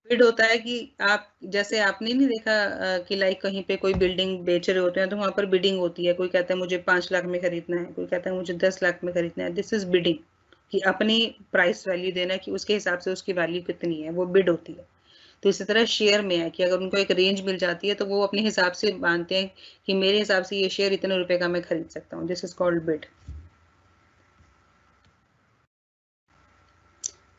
बिड होता है कि आप, जैसे आपने नहीं देखा कि लाइक कहीं पे कोई बिल्डिंग बेच रहे होते हैं तो वहां पर बिडिंग होती है, कोई कहता है मुझे 5 लाख में खरीदना है, कोई कहता है मुझे 10 लाख में खरीदना है। दिस इज बिडिंग, कि अपनी प्राइस वैल्यू देना कि उसके हिसाब से उसकी वैल्यू कितनी है, वो बिड होती है। तो इसी तरह शेयर में है कि अगर उनको एक रेंज मिल जाती है तो वो अपने हिसाब से मानते हैं कि मेरे हिसाब से ये शेयर इतने रुपए का मैं खरीद सकता हूँ। This is called bid.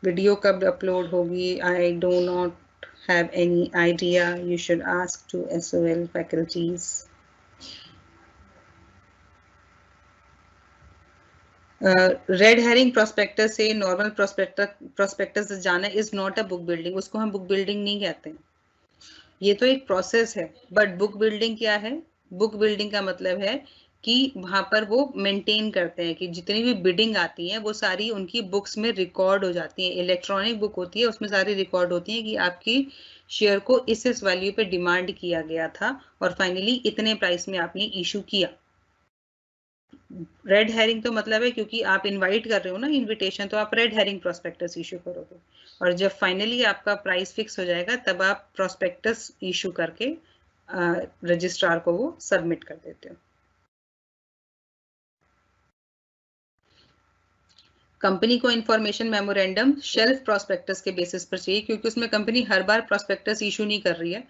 Video कब अपलोड होगी? I do not have any idea, you should ask to SOL faculties. Red herring prospectus से नॉर्मल प्रोस्पेक्टस जाना is not a book building, उसको हम बुक बिल्डिंग नहीं कहते हैं। ये तो एक प्रोसेस है, बट बुक बिल्डिंग क्या है? बुक बिल्डिंग का मतलब है कि वहां पर वो मेंटेन करते हैं कि जितनी भी बिडिंग आती है वो सारी उनकी बुक्स में रिकॉर्ड हो जाती है। इलेक्ट्रॉनिक बुक होती है, उसमें सारी रिकॉर्ड होती है कि आपकी शेयर को इस वैल्यू पे डिमांड किया गया था और फाइनली इतने प्राइस में आपने इशू किया। रेड हेरिंग तो मतलब है क्योंकि आप इनवाइट कर रहे हो ना, इनविटेशन, तो आप रेड हेरिंग प्रोस्पेक्टस इशू करोगे, और जब फाइनली आपका प्राइस फिक्स हो जाएगा तब आप प्रोस्पेक्टस इशू करके रजिस्ट्रार को वो सबमिट कर देते हो। कंपनी को इंफॉर्मेशन मेमोरेंडम शेल्फ प्रोस्पेक्टस के बेसिस पर चाहिए, क्योंकि उसमें कंपनी हर बार प्रोस्पेक्टस इशू नहीं कर रही है।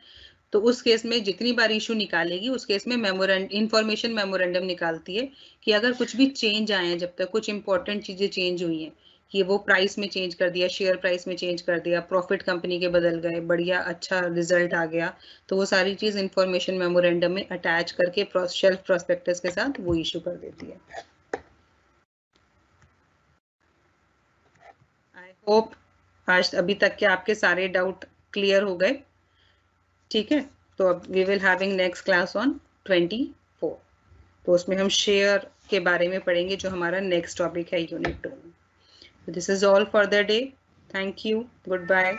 तो उस केस में जितनी बार इशू निकालेगी उस केस में इंफॉर्मेशन मेमोरेंडम निकालती है कि अगर कुछ भी चेंज आए हैं, जब तक कुछ इंपॉर्टेंट चीजें चेंज हुई हैं कि वो प्राइस में चेंज कर दिया, शेयर प्राइस में चेंज कर दिया, प्रॉफिट कंपनी के बदल गए, बढ़िया अच्छा रिजल्ट आ गया, तो वो सारी चीज इंफॉर्मेशन मेमोरेंडम में अटैच करके शेल्फ प्रोस्पेक्टस के साथ वो इशू कर देती है। आई होप आज अभी तक के आपके सारे डाउट क्लियर हो गए। ठीक है, तो अब we will having next class on 24, तो उसमें हम शेयर के बारे में पढ़ेंगे जो हमारा नेक्स्ट टॉपिक है यूनिट 2 में। This is all for the day. Thank you, good bye.